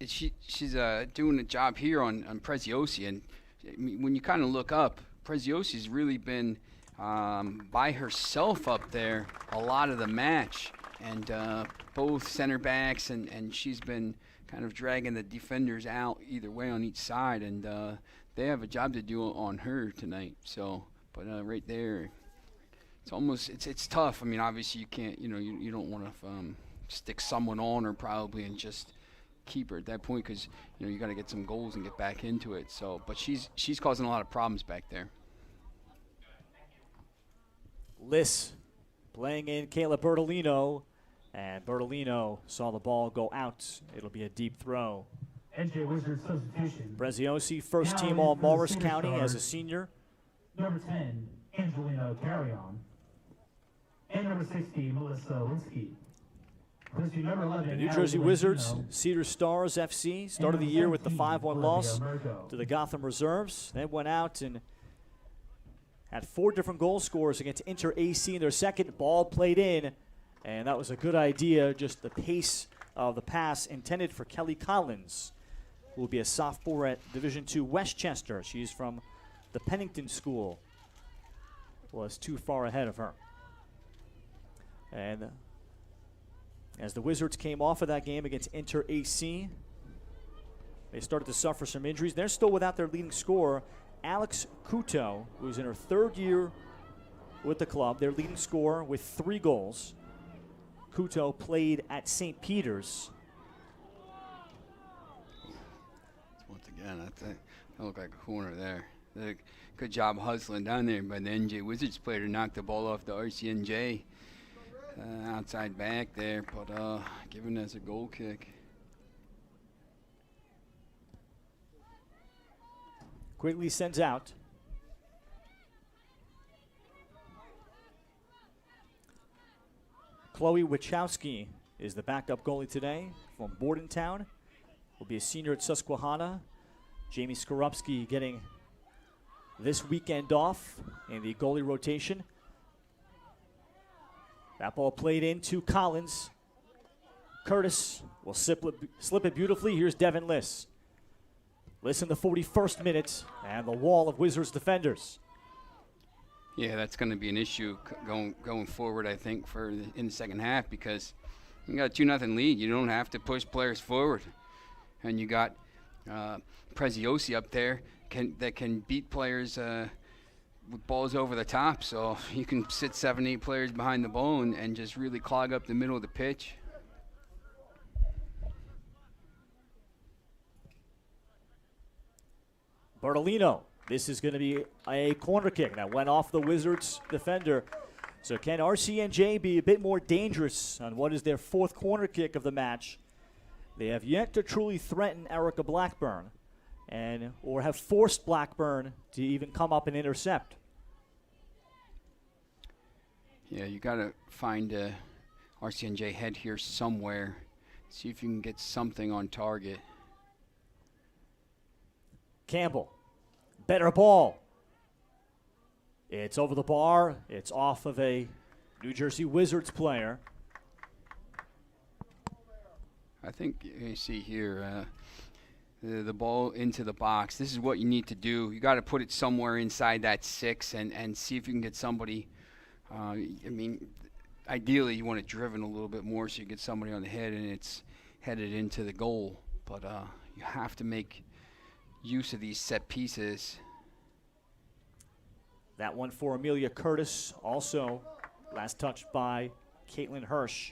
she's doing a job here on Preziosi. And when you kind of look up, Preziosi's really been by herself up there a lot of the match. And both center backs, and she's been kind of dragging the defenders out either way on each side. And they have a job to do on her tonight. So. But right there, it's almost it's tough. I mean, obviously you can't, you don't want to stick someone on her probably and just keep her at that point, because you got to get some goals and get back into it. So, but she's causing a lot of problems back there. Liss playing in Kayla Bernalino, and Bernalino saw the ball go out. It'll be a deep throw. NJ Wizards substitution. Preziosi, first team all Morris County as a senior. Number 10, Angelina Carrion. And number 60, Melissa Linsky. Number 11, the New Jersey Wizards, Cedar Stars FC, started the year with the 5-1 loss to the Gotham Reserves. Then went out and had 4 different goal scorers against Inter AC in their second. Ball played in, and that was a good idea, just the pace of the pass intended for Kelly Collins, who will be a sophomore at Division II Westchester. She's from the Pennington School. Was too far ahead of her. And as the Wizards came off of that game against Inter AC, they started to suffer some injuries. They're still without their leading scorer, Alex Couto, who's in her 3rd year with the club, their leading scorer with 3 goals. Couto played at St. Peter's. Once again, that looked like a corner there. Good job hustling down there by the NJ Wizards player to knock the ball off the RCNJ outside back there, but given as a goal kick. Quigley sends out. Chloe Wachowski is the backup goalie today from Bordentown. Will be a senior at Susquehanna. Jamie Skorupski getting this weekend off in the goalie rotation. That ball played into Collins. Curtis will slip it beautifully. Here's Devin Liss. Liss in the 41st minute, and the wall of Wizards defenders. Yeah, that's going to be an issue going forward, I think, in the second half, because you got a 2-0 lead. You don't have to push players forward. And you got Preziosi up there that can beat players with balls over the top. So you can sit 7-8 players behind the ball and just really clog up the middle of the pitch. Bernalino. This is going to be a corner kick that went off the Wizards defender. So can RCNJ be a bit more dangerous on what is their 4th corner kick of the match? They have yet to truly threaten Erica Blackburn or have forced Blackburn to even come up and intercept. Yeah, you got to find RCNJ head here somewhere. See if you can get something on target. Campbell. Better ball. It's over the bar. It's off of a New Jersey Wizards player. I think you see here the ball into the box. This is what you need to do. You got to put it somewhere inside that 6 and see if you can get somebody. I mean, ideally you want it driven a little bit more so you get somebody on the head and it's headed into the goal. But you have to make use of these set pieces. That one for Amelia Curtis, also last touch by Caitlyn Hirsch.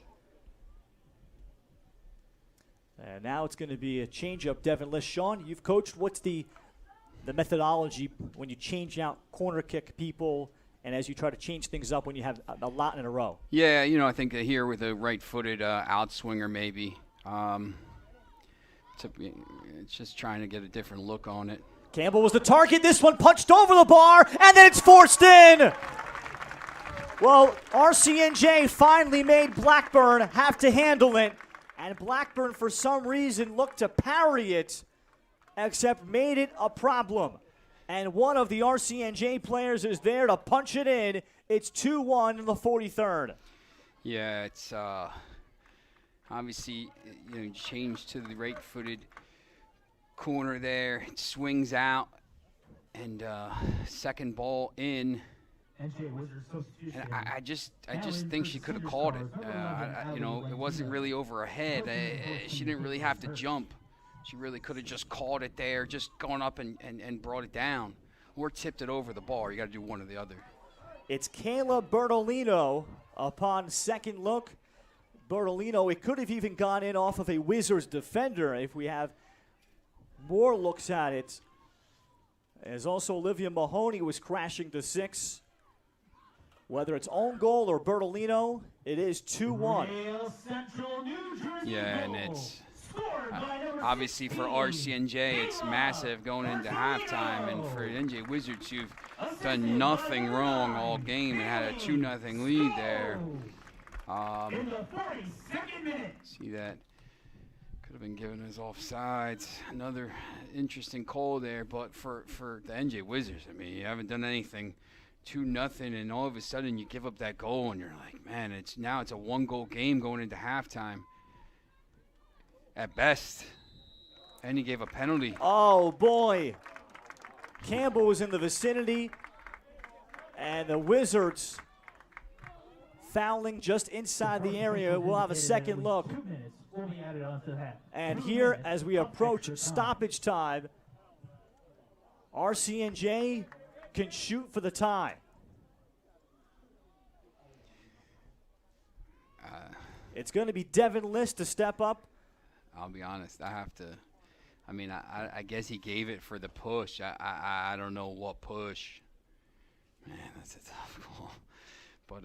And now it's going to be a change-up, Devin Liss. Sean, you've coached. What's the methodology when you change out corner kick people and as you try to change things up when you have a lot in a row? Yeah, I think here with a right-footed outswinger maybe. It's just trying to get a different look on it. Campbell was the target. This one punched over the bar, and then it's forced in. Well, RCNJ finally made Blackburn have to handle it, and Blackburn, for some reason, looked to parry it, except made it a problem. And one of the RCNJ players is there to punch it in. It's 2-1 in the 43rd. Yeah, it's obviously changed to the right-footed corner there. It swings out, and second ball in. And I just think she could have called it. It wasn't really over her head. She didn't really have to jump. She really could have just called it there, just gone up and brought it down, or tipped it over the bar. You got to do one or the other. It's Kayla Bernalino upon second look. Bernalino, it could have even gone in off of a Wizards defender if we have more looks at it. As also Olivia Mahoney was crashing to 6. Whether it's own goal or Bernalino, it is 2-1. Yeah, and it's obviously for RCNJ, it's massive going into halftime, and for NJ Wizards, you've done nothing wrong all game and had a 2-0 lead there. See that? Could have been given as offsides. Another interesting call there, but for the NJ Wizards, I mean, you haven't done anything. 2-0, and all of a sudden you give up that goal, and you're like, man, it's a 1-goal game going into halftime at best. And he gave a penalty. Oh boy, Campbell was in the vicinity, and the Wizards fouling just inside the area. We'll have a second look. And here, as we approach stoppage time, RCNJ can shoot for the tie. It's going to be Devin List to step up. I'll be honest. I guess he gave it for the push. I don't know what push. Man, that's a tough call. But,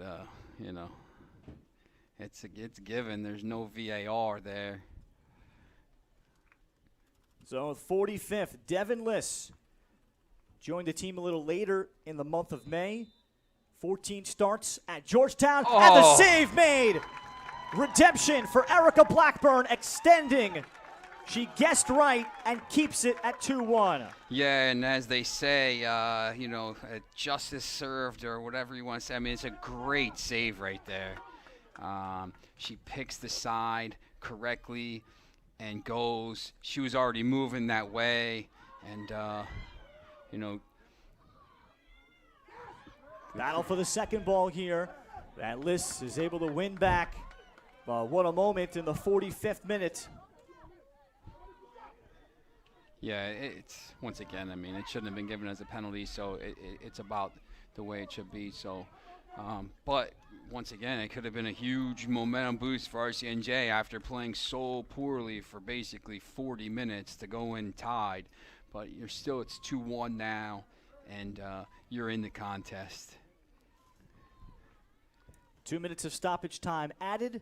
it's given. There's no VAR there. So 45th, Devin List joined the team a little later in the month of May. 14 starts at Georgetown, and the save made. Redemption for Erica Blackburn, extending. She guessed right and keeps it at 2-1. Yeah, and as they say, justice served or whatever you want to say. I mean, it's a great save right there. She picks the side correctly and goes. She was already moving that way, and, Battle for the second ball here. That List is able to win back. What a moment in the 45th minute. Yeah, it's once again, it shouldn't have been given as a penalty, so it's about the way it should be. So, but once again, it could have been a huge momentum boost for RCNJ after playing so poorly for basically 40 minutes to go in tied. But it's 2-1 now, and you're in the contest. 2 minutes of stoppage time added.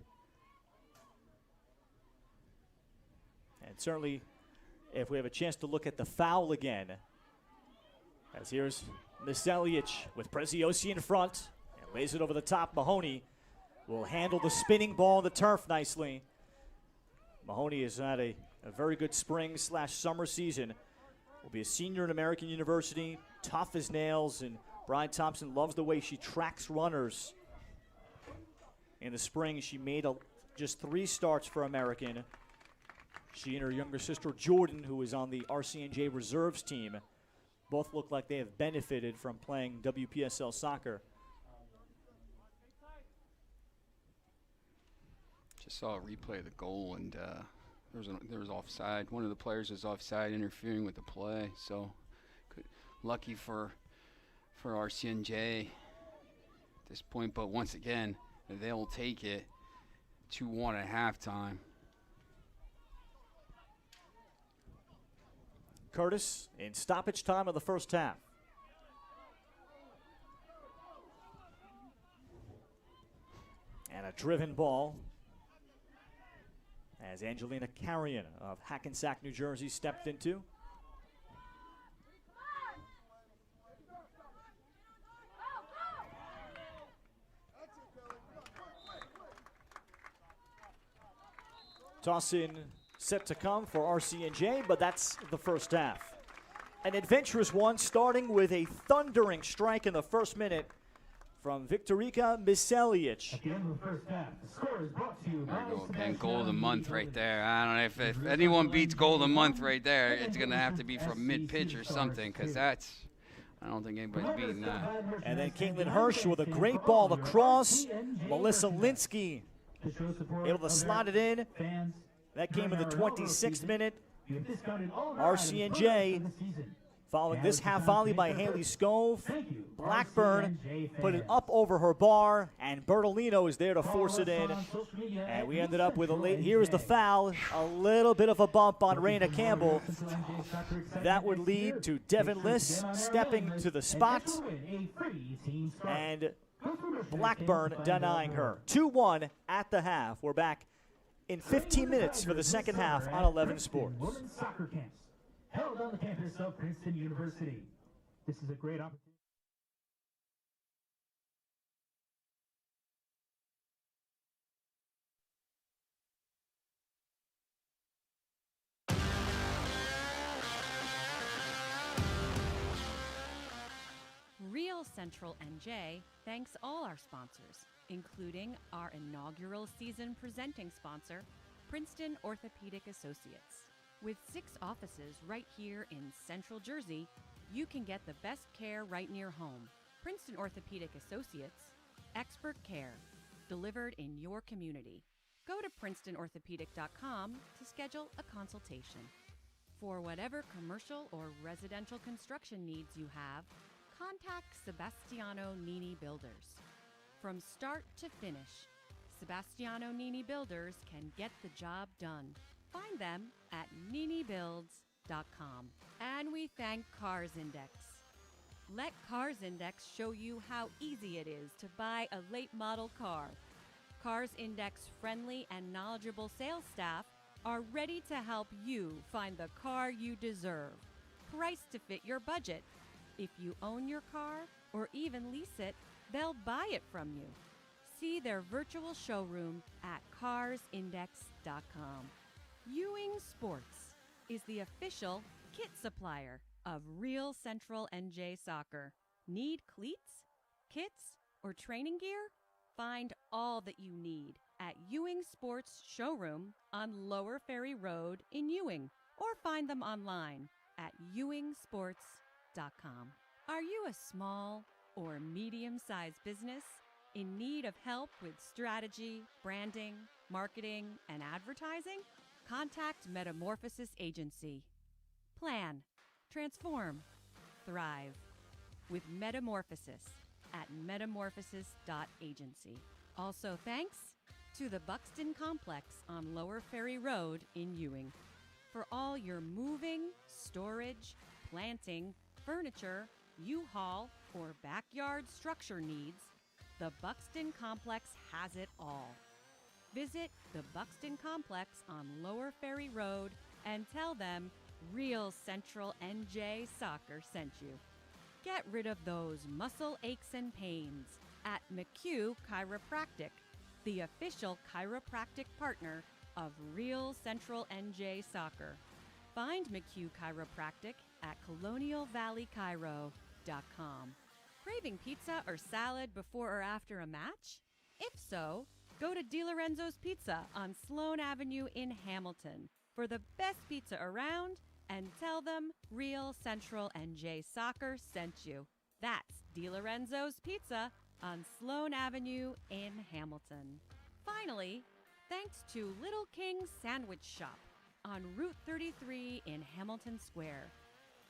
And certainly, if we have a chance to look at the foul again, as here's Miselic with Preziosi in front and lays it over the top. Mahoney will handle the spinning ball on the turf nicely. Mahoney has had a very good spring/summer season. Will be a senior at American University, tough as nails, and Brian Thompson loves the way she tracks runners. In the spring, she made just 3 starts for American. She and her younger sister Jordan, who is on the RCNJ reserves team, both look like they have benefited from playing WPSL soccer. Just saw a replay of the goal, and there was offside. One of the players was offside, interfering with the play. So lucky for RCNJ at this point, but once again, they'll take it 2-1 at halftime. Curtis in stoppage time of the first half. And a driven ball as Angelina Carrion of Hackensack, New Jersey stepped into. Toss in set to come for RCNJ, but that's the first half. An adventurous one, starting with a thundering strike in the first minute from Victorica Miselic. At the end of the first half, the score is brought to you by Again, goal of the month right there. I don't know if anyone beats goal of the month right there, it's going to have to be from mid-pitch or something, because I don't think anybody's beating that. And then Caitlyn Hirsch with a great ball across. Melissa Linsky able to slot it in. That came in the 26th minute. RCNJ following this half volley by Haley Scove. Blackburn put it up over her bar, and Bernalino is there to force it in. And we ended up with a late, here's the foul, a little bit of a bump on Raina Campbell. That would lead to Devin List stepping to the spot, and Blackburn denying her. 2-1 at the half. We're back in 15 minutes for the second half on 11 Sports. Women's soccer camps held on the campus of Princeton University. This is a great opportunity. Real Central NJ thanks all our sponsors, including our inaugural season presenting sponsor, Princeton Orthopedic Associates. With 6 offices right here in Central Jersey, you can get the best care right near home. Princeton Orthopedic Associates, expert care, delivered in your community. Go to PrincetonOrthopedic.com to schedule a consultation. For whatever commercial or residential construction needs you have, contact Sebastiano Nini Builders. From start to finish, Sebastiano Nini Builders can get the job done. Find them at ninibuilds.com. And we thank Cars Index. Let Cars Index show you how easy it is to buy a late model car. Cars Index friendly and knowledgeable sales staff are ready to help you find the car you deserve, priced to fit your budget. If you own your car or even lease it, they'll buy it from you. See their virtual showroom at carsindex.com. Ewing Sports is the official kit supplier of Real Central NJ Soccer. Need cleats, kits, or training gear? Find all that you need at Ewing Sports Showroom on Lower Ferry Road in Ewing, or find them online at ewingsports.com. Are you a small or medium-sized business in need of help with strategy, branding, marketing, and advertising? Contact Metamorphosis Agency. Plan, transform, thrive with Metamorphosis at metamorphosis.agency. Also thanks to the Buxton Complex on Lower Ferry Road in Ewing. For all your moving, storage, planting, furniture, U-Haul, or backyard structure needs, the Buxton Complex has it all. Visit the Buxton Complex on Lower Ferry Road and tell them Real Central NJ Soccer sent you. Get rid of those muscle aches and pains at McHugh Chiropractic, the official chiropractic partner of Real Central NJ Soccer. Find McHugh Chiropractic at colonialvalleychiro.com. Craving pizza or salad before or after a match? If so, go to DiLorenzo's Pizza on Sloan Avenue in Hamilton for the best pizza around and tell them Real Central NJ Soccer sent you. That's DiLorenzo's Pizza on Sloan Avenue in Hamilton. Finally, thanks to Little King Sandwich Shop on Route 33 in Hamilton Square.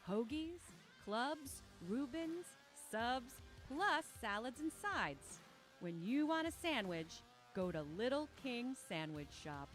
Hoagies, clubs, Reubens, subs, plus salads and sides. When you want a sandwich, go to Little King Sandwich Shop.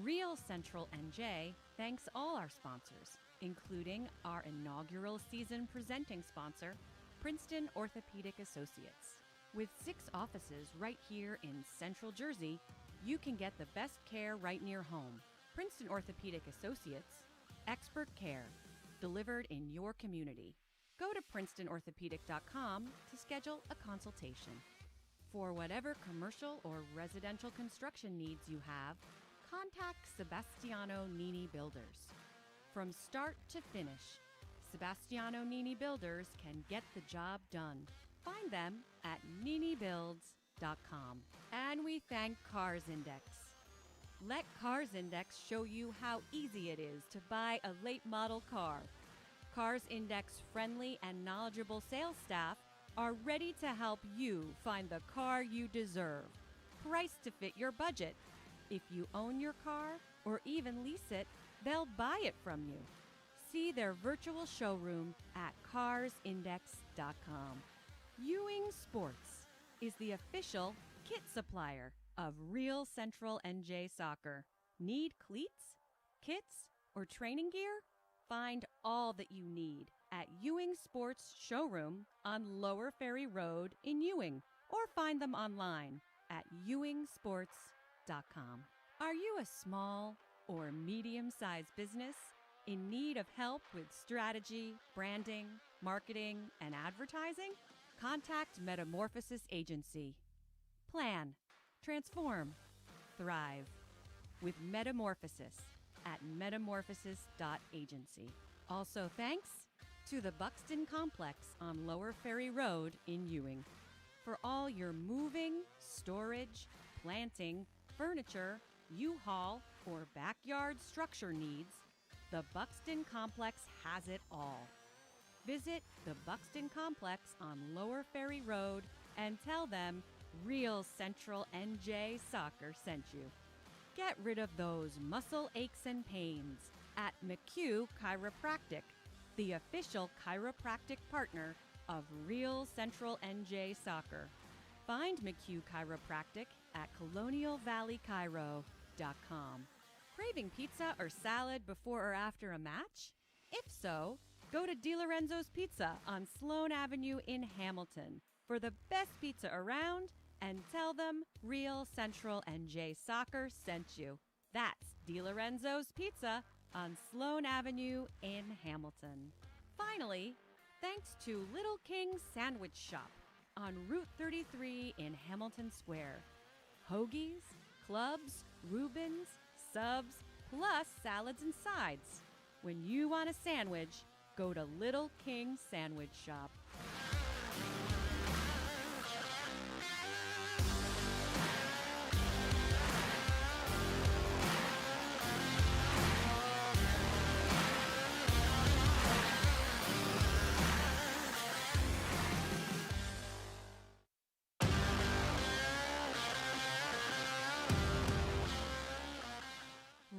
Real Central NJ thanks all our sponsors, including our inaugural season presenting sponsor, Princeton Orthopedic Associates. With 6 offices right here in Central Jersey, you can get the best care right near home. Princeton Orthopedic Associates, expert care, delivered in your community. Go to PrincetonOrthopedic.com to schedule a consultation. For whatever commercial or residential construction needs you have, contact Sebastiano Nini Builders. From start to finish, Sebastiano Nini Builders can get the job done. Find them at ninibuilds.com. And we thank Cars Index. Let Cars Index show you how easy it is to buy a late model car. Cars Index friendly and knowledgeable sales staff are ready to help you find the car you deserve, priced to fit your budget. If you own your car or even lease it, they'll buy it from you. See their virtual showroom at carsindex.com. Ewing Sports is the official kit supplier of Real Central NJ Soccer. Need cleats, kits, or training gear? Find all that you need at Ewing Sports Showroom on Lower Ferry Road in Ewing, or find them online at ewingsports.com. Are you a small or medium-sized business in need of help with strategy, branding, marketing, and advertising? Contact Metamorphosis Agency. Plan, transform, thrive with Metamorphosis at metamorphosis.agency. Also thanks to the Buxton Complex on Lower Ferry Road in Ewing. For all your moving, storage, planting, furniture, U-Haul, or backyard structure needs, the Buxton Complex has it all. Visit the Buxton Complex on Lower Ferry Road and tell them Real Central NJ Soccer sent you. Get rid of those muscle aches and pains at McHugh Chiropractic, the official chiropractic partner of Real Central NJ Soccer. Find McHugh Chiropractic at colonialvalleychiro.com. Craving pizza or salad before or after a match? If so, go to DiLorenzo's Pizza on Sloan Avenue in Hamilton for the best pizza around and tell them Real Central NJ Soccer sent you. That's DiLorenzo's Pizza on Sloan Avenue in Hamilton. Finally, thanks to Little King Sandwich Shop on Route 33 in Hamilton Square. Hoagies, clubs, Reubens, subs, plus salads and sides. When you want a sandwich, go to Little King Sandwich Shop.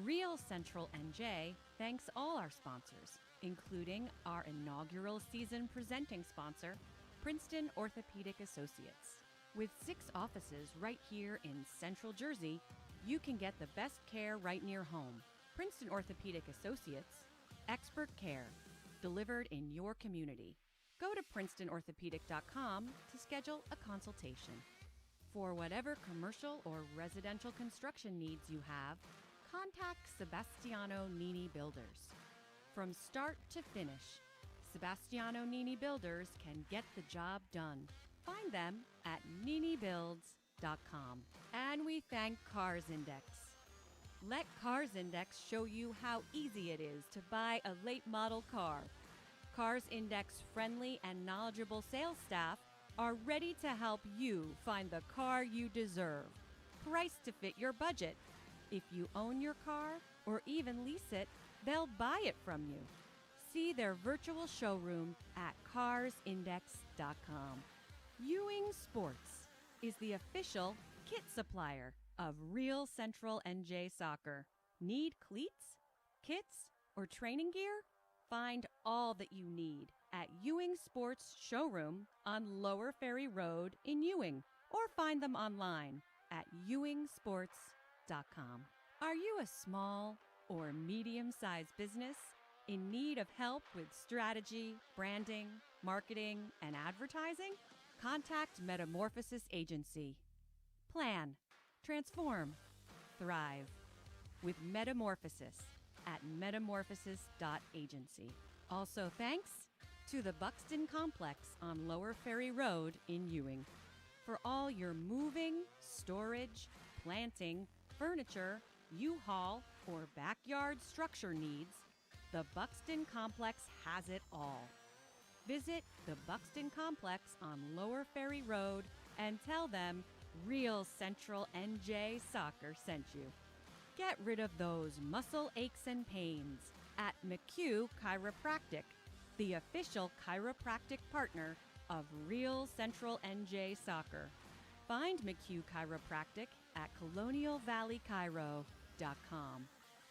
Real Central NJ thanks all our sponsors, including our inaugural season presenting sponsor, Princeton Orthopedic Associates. With 6 offices right here in Central Jersey, you can get the best care right near home. Princeton Orthopedic Associates, expert care, delivered in your community. Go to PrincetonOrthopedic.com to schedule a consultation. For whatever commercial or residential construction needs you have, contact Sebastiano Nini Builders. From start to finish, Sebastiano Nini Builders can get the job done. Find them at ninibuilds.com. And we thank Cars Index. Let Cars Index show you how easy it is to buy a late model car. Cars Index friendly and knowledgeable sales staff are ready to help you find the car you deserve, priced to fit your budget. If you own your car or even lease it, they'll buy it from you. See their virtual showroom at carsindex.com. Ewing Sports is the official kit supplier of Real Central NJ Soccer. Need cleats, kits, or training gear? Find all that you need at Ewing Sports Showroom on Lower Ferry Road in Ewing, or find them online at ewingsports.com. Are you a small or medium-sized business in need of help with strategy, branding, marketing, and advertising? Contact Metamorphosis Agency. Plan, transform, thrive with Metamorphosis at metamorphosis.agency. Also thanks to the Buxton Complex on Lower Ferry Road in Ewing. For all your moving, storage, planting, furniture, U-Haul, or backyard structure needs, the Buxton Complex has it all. Visit the Buxton Complex on Lower Ferry Road and tell them Real Central NJ Soccer sent you. Get rid of those muscle aches and pains at McHugh Chiropractic, the official chiropractic partner of Real Central NJ Soccer. Find McHugh Chiropractic at colonialvalleychiro.com.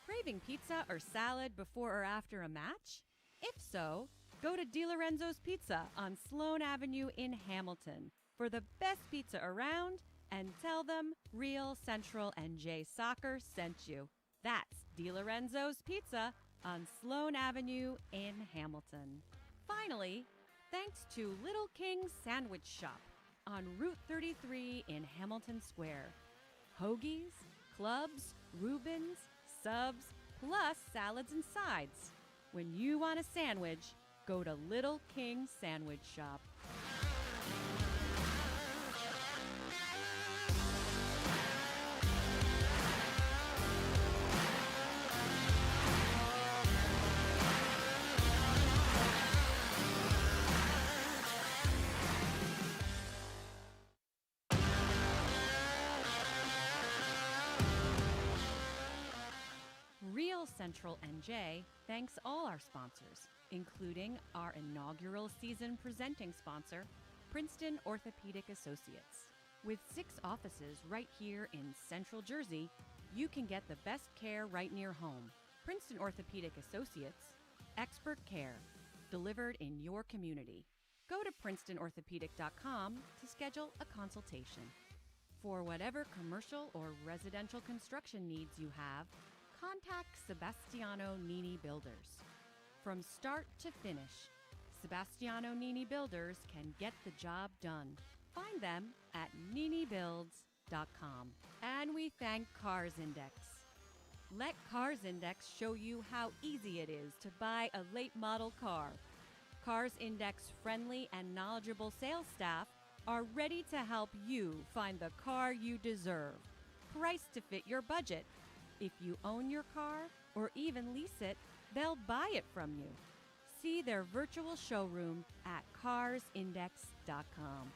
Craving pizza or salad before or after a match? If so, go to DiLorenzo's Pizza on Sloan Avenue in Hamilton for the best pizza around and tell them Real Central NJ Soccer sent you. That's DiLorenzo's Pizza on Sloan Avenue in Hamilton. Finally, thanks to Little King Sandwich Shop on Route 33 in Hamilton Square. Hoagies, clubs, Reubens, subs, plus salads and sides. When you want a sandwich, go to Little King Sandwich Shop. Central NJ thanks all our sponsors, including our inaugural season presenting sponsor, Princeton Orthopedic Associates. With 6 offices right here in Central Jersey, you can get the best care right near home. Princeton Orthopedic Associates, expert care, delivered in your community. Go to PrincetonOrthopedic.com to schedule a consultation. For whatever commercial or residential construction needs you have, contact Sebastiano Nini Builders. From start to finish, Sebastiano Nini Builders can get the job done. Find them at ninibuilds.com. And we thank Cars Index. Let Cars Index show you how easy it is to buy a late model car. Cars Index friendly and knowledgeable sales staff are ready to help you find the car you deserve, priced to fit your budget. If you own your car or even lease it, they'll buy it from you. See their virtual showroom at carsindex.com.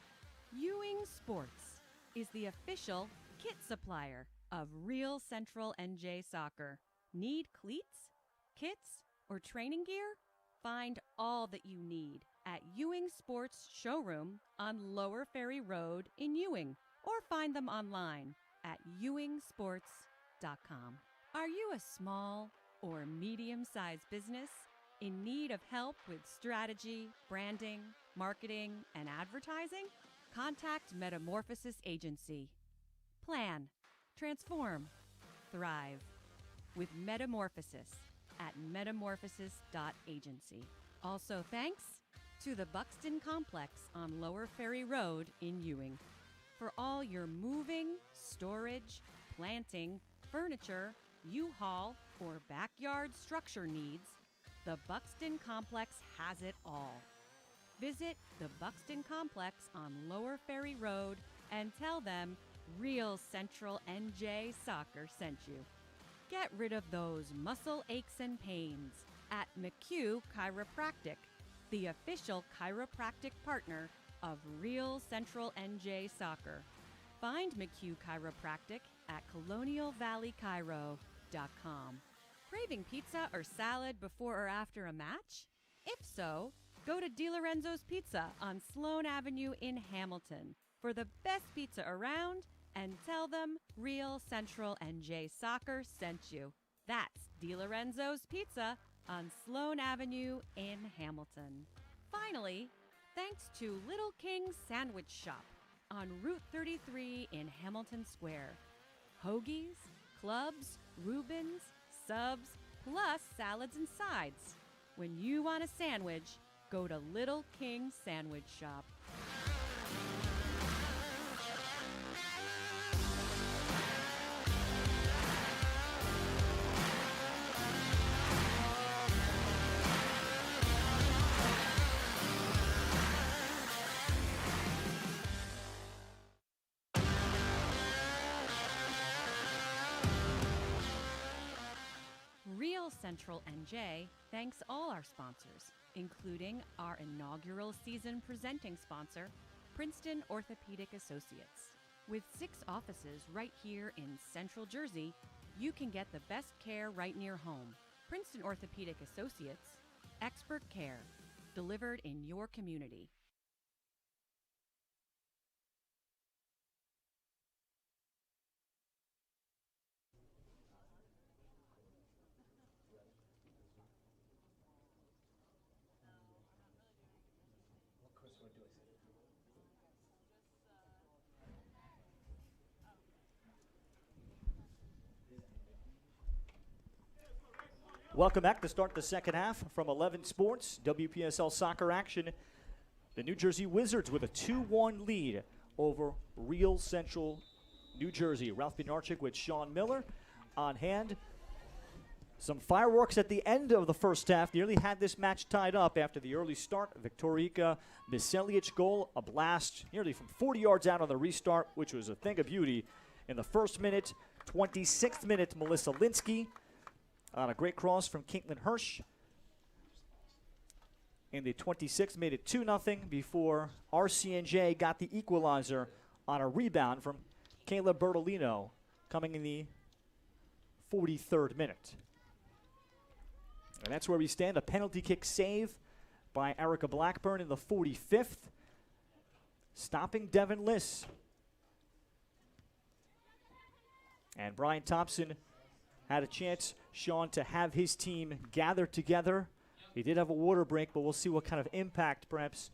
Ewing Sports is the official kit supplier of Real Central NJ Soccer. Need cleats, kits, or training gear? Find all that you need at Ewing Sports Showroom on Lower Ferry Road in Ewing, or find them online at ewingsports.com. Are you a small or medium-sized business in need of help with strategy, branding, marketing, and advertising? Contact Metamorphosis Agency. Plan, transform, thrive with Metamorphosis at metamorphosis.agency. Also thanks to the Buxton Complex on Lower Ferry Road in Ewing. For all your moving, storage, planting, furniture, U-Haul, or backyard structure needs, the Buxton Complex has it all. Visit the Buxton Complex on Lower Ferry Road and tell them Real Central NJ Soccer sent you. Get rid of those muscle aches and pains at McHugh Chiropractic, the official chiropractic partner of Real Central NJ Soccer. Find McHugh Chiropractic at colonialvalleychiro.com. Craving pizza or salad before or after a match? If so, go to DiLorenzo's Pizza on Sloan Avenue in Hamilton for the best pizza around and tell them Real Central NJ Soccer sent you. That's DiLorenzo's Pizza on Sloan Avenue in Hamilton. Finally, thanks to Little King Sandwich Shop on Route 33 in Hamilton Square. Hoagies, clubs, Reubens, subs, plus salads and sides. When you want a sandwich, go to Little King Sandwich Shop. Real Central NJ thanks all our sponsors, including our inaugural season presenting sponsor, Princeton Orthopedic Associates. With 6 offices right here in Central Jersey, you can get the best care right near home. Princeton Orthopedic Associates, expert care, delivered in your community. Welcome back to start the second half from 11 Sports, WPSL soccer action. The New Jersey Wizards with a 2-1 lead over Real Central New Jersey. Ralph Benarchik with Sean Miller on hand. Some fireworks at the end of the first half nearly had this match tied up after the early start. Viktorika Miselic goal, a blast nearly from 40 yards out on the restart, which was a thing of beauty. In the first minute, 26th minute, Melissa Linsky on a great cross from Caitlyn Hirsch. In the 26th, made it 2-0 before RCNJ got the equalizer on a rebound from Kayla Bernalino coming in the 43rd minute. And that's where we stand. A penalty kick save by Erica Blackburn in the 45th, stopping Devin Liss. And Brian Thompson had a chance, Sean, to have his team gather together. He did have a water break, but we'll see what kind of impact perhaps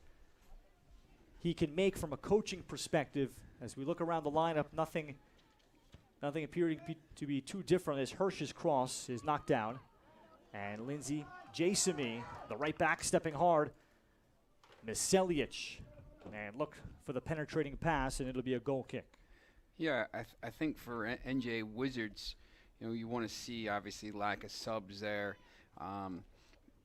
he can make from a coaching perspective. As we look around the lineup, nothing appearing to be too different as Hirsch's cross is knocked down. And Lindsay Jasemy, the right back, stepping hard. Miselic, and look for the penetrating pass, and it'll be a goal kick. Yeah, I think for NJ Wizards, you want to see obviously lack of subs there.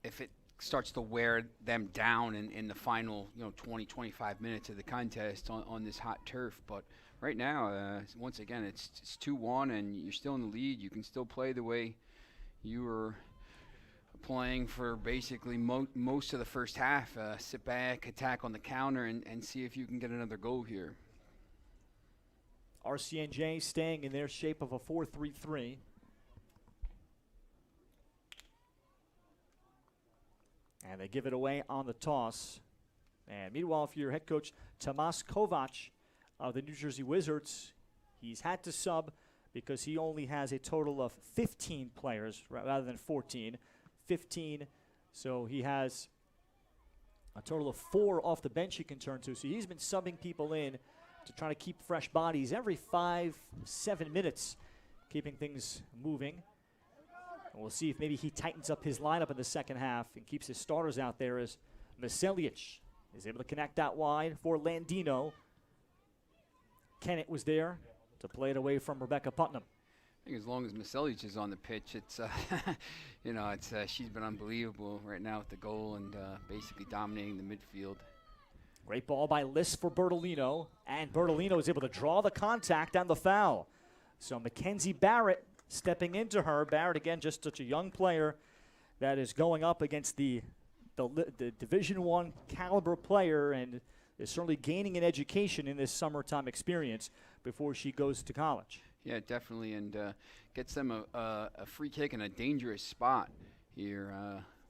If it starts to wear them down in the final 20, 25 minutes of the contest on this hot turf. But right now, once again, it's 2-1 and you're still in the lead. You can still play the way you were playing for basically most of the first half. Sit back, attack on the counter, and see if you can get another goal here. RCNJ staying in their shape of a 4-3-3. And they give it away on the toss. And meanwhile, for your head coach, Tomas Kovac of the New Jersey Wizards, he's had to sub because he only has a total of 15 players rather than 14. 15, so he has a total of 4 off the bench he can turn to. So he's been subbing people in to try to keep fresh bodies every 5-7 minutes, keeping things moving. And we'll see if maybe he tightens up his lineup in the second half and keeps his starters out there as Miselic is able to connect out wide for Landino. Kenneth was there to play it away from Rebecca Putnam. I think as long as Miselic is on the pitch, it's she's been unbelievable right now with the goal and basically dominating the midfield. Great ball by Liss for Bernalino, and Bernalino is able to draw the contact and the foul. So Mackenzie Barrett stepping into her. Barrett, again, just such a young player that is going up against the Division I caliber player and is certainly gaining an education in this summertime experience before she goes to college. Yeah, definitely, and gets them a free kick in a dangerous spot here.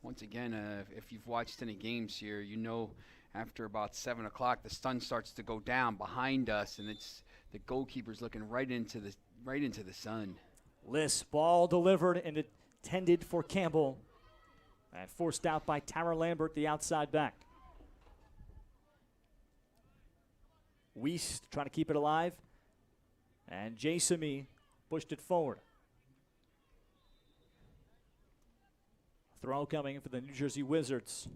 Once again, if you've watched any games here, after about 7 o'clock, the sun starts to go down behind us, and it's the goalkeeper's looking right into the sun. Liss, ball delivered and intended for Campbell, and forced out by Tara Lambert, the outside back. Weiss trying to keep it alive. And Jasemy pushed it forward. Throw coming for the New Jersey Wizards.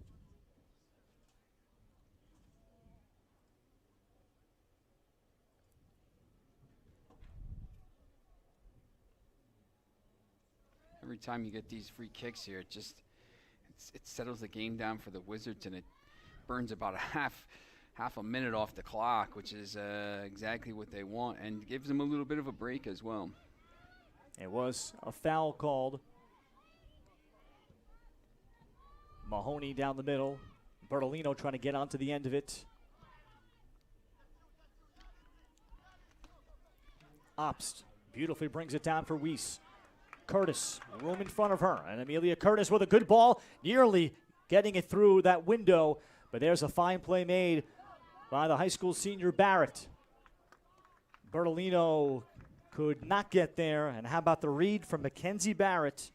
Every time you get these free kicks here, it settles the game down for the Wizards, and it burns about a half a minute off the clock, which is exactly what they want, and gives them a little bit of a break as well. It was a foul called. Mahoney down the middle. Bernalino trying to get onto the end of it. Obst beautifully brings it down for Weiss. Curtis, room in front of her, and Amelia Curtis with a good ball, nearly getting it through that window, but there's a fine play made by the high school senior Barrett. Bernalino could not get there, and how about the read from Mackenzie Barrett?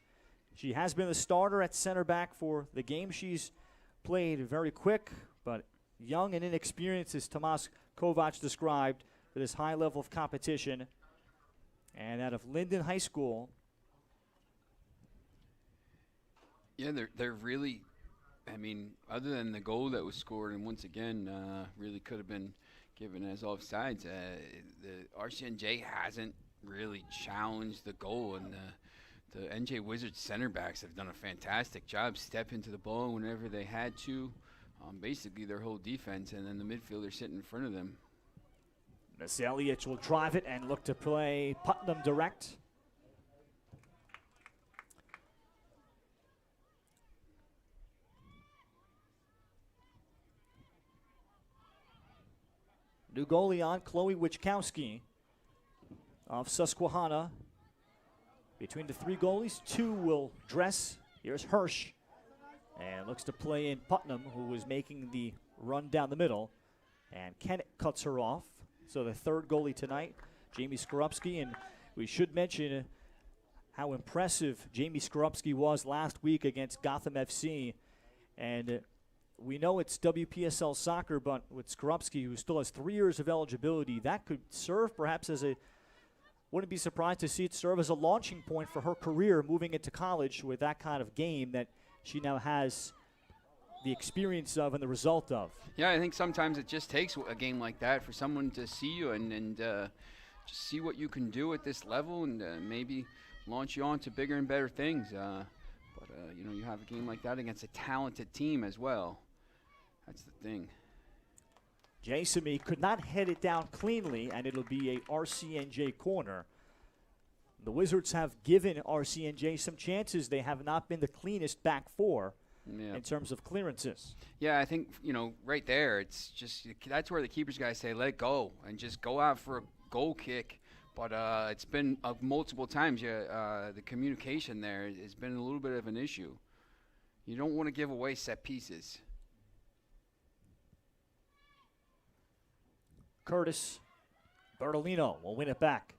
She has been the starter at center back for the game she's played. Very quick, but young and inexperienced, as Tomas Kovac described, for this high level of competition. And out of Linden High School. Yeah, they're really, other than the goal that was scored, and once again, really could have been given as offsides, the RCNJ hasn't really challenged the goal, and the NJ Wizards center backs have done a fantastic job, step into the ball whenever they had to, basically their whole defense, and then the midfielder sitting in front of them. Miselic will drive it and look to play Putnam direct. New goalie on, Chloe Wichkowski of Susquehanna. Between the 3 goalies, 2 will dress Here's Hirsch, and looks to play in Putnam, who was making the run down the middle. And Kenneth cuts her off. So the third goalie tonight, Jamie Skorupski. And we should mention how impressive Jamie Skorupski was last week against Gotham FC. And we know it's WPSL soccer, but with Skorupski, who still has 3 years of eligibility, that could serve perhaps as a, wouldn't be surprised to see it serve as a launching point for her career moving into college with that kind of game that she now has the experience of and the result of. Yeah, I think sometimes it just takes a game like that for someone to see you and just see what you can do at this level and maybe launch you on to bigger and better things. But you know, you have a game like that against a talented team as well. That's the thing. Jasamy could not head it down cleanly, and it'll be a RCNJ corner. The Wizards have given RCNJ some chances. They have not been the cleanest back four in terms of clearances. Yeah, I think, you know, right there, it's just that's where the keeper's got to say, let it go, and just go out for a goal kick. But it's been multiple times. The communication there has been a little bit of an issue. You don't want to give away set pieces. Curtis Bernalino will win it back.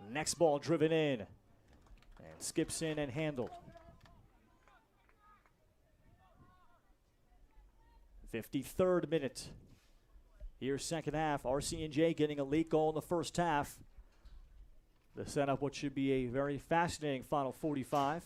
Next ball driven in and skips in and handled. 53rd minute. Here's second half. RCNJ getting a late goal in the first half. The setup, what should be a very fascinating final 45.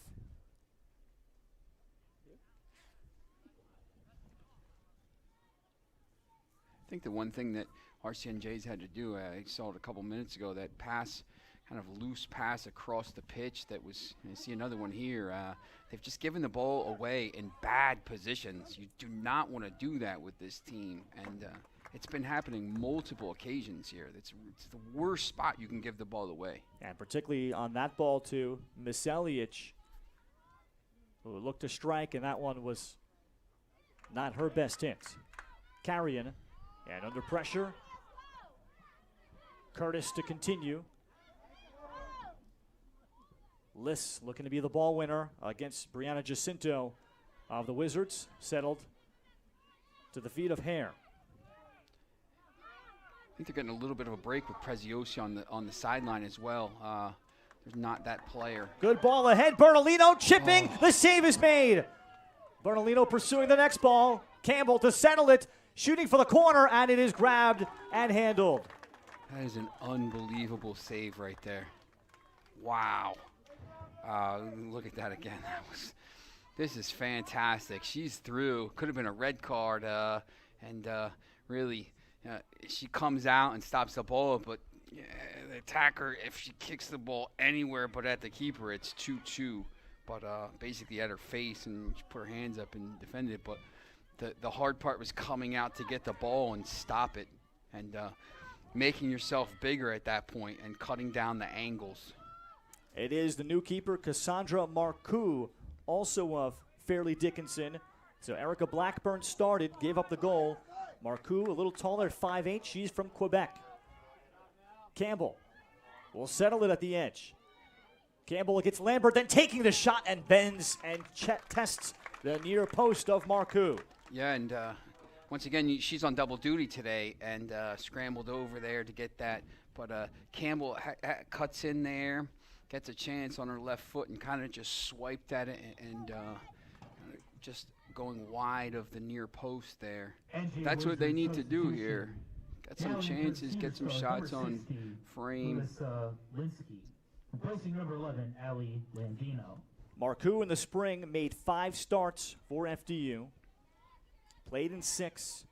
I think the one thing that RCNJ's had to do, I saw it a couple minutes ago, that pass, kind of loose pass across the pitch that was, I see another one here. They've just given the ball away in bad positions. You do not want to do that with this team. And it's been happening multiple occasions here. It's the worst spot you can give the ball away. And particularly on that ball to Miselic, who looked to strike, and that one was not her best hit. Carrion, and under pressure. Curtis to continue. Liss looking to be the ball winner against Brianna Jacinto of the Wizards. Settled to the feet of Hare. I think they're getting a little bit of a break with Preziosi on the sideline as well. There's not that player. Good ball ahead. Bernalino chipping. The save is made. Bernalino pursuing the next ball. Campbell to settle it. Shooting for the corner, and it is grabbed and handled. That is an unbelievable save right there. Wow. Look at that again. This is fantastic. She's through. Could have been a red card, and really, she comes out and stops the ball, but the attacker, if she kicks the ball anywhere but at the keeper, it's 2-2. But basically at her face, and she put her hands up and defended it. But the hard part was coming out to get the ball and stop it, and making yourself bigger at that point and cutting down the angles. It is the new keeper, Cassandra Marku, also of Fairleigh Dickinson. So Erica Blackburn started, gave up the goal. Marku, a little taller at 5'8". She's from Quebec. Campbell will settle it at the edge. Campbell against Lambert, then taking the shot and bends and tests the near post of Marku. Yeah, and once again, she's on double duty today and scrambled over there to get that. But Campbell cuts in there, gets a chance on her left foot and kind of just swiped at it and just going wide of the near post there. That's what they need to do here. Get some chances, get some shots on frame. Replacing number 11, Ali Landino. Marku in the spring made 5 starts for FDU. Played in 6.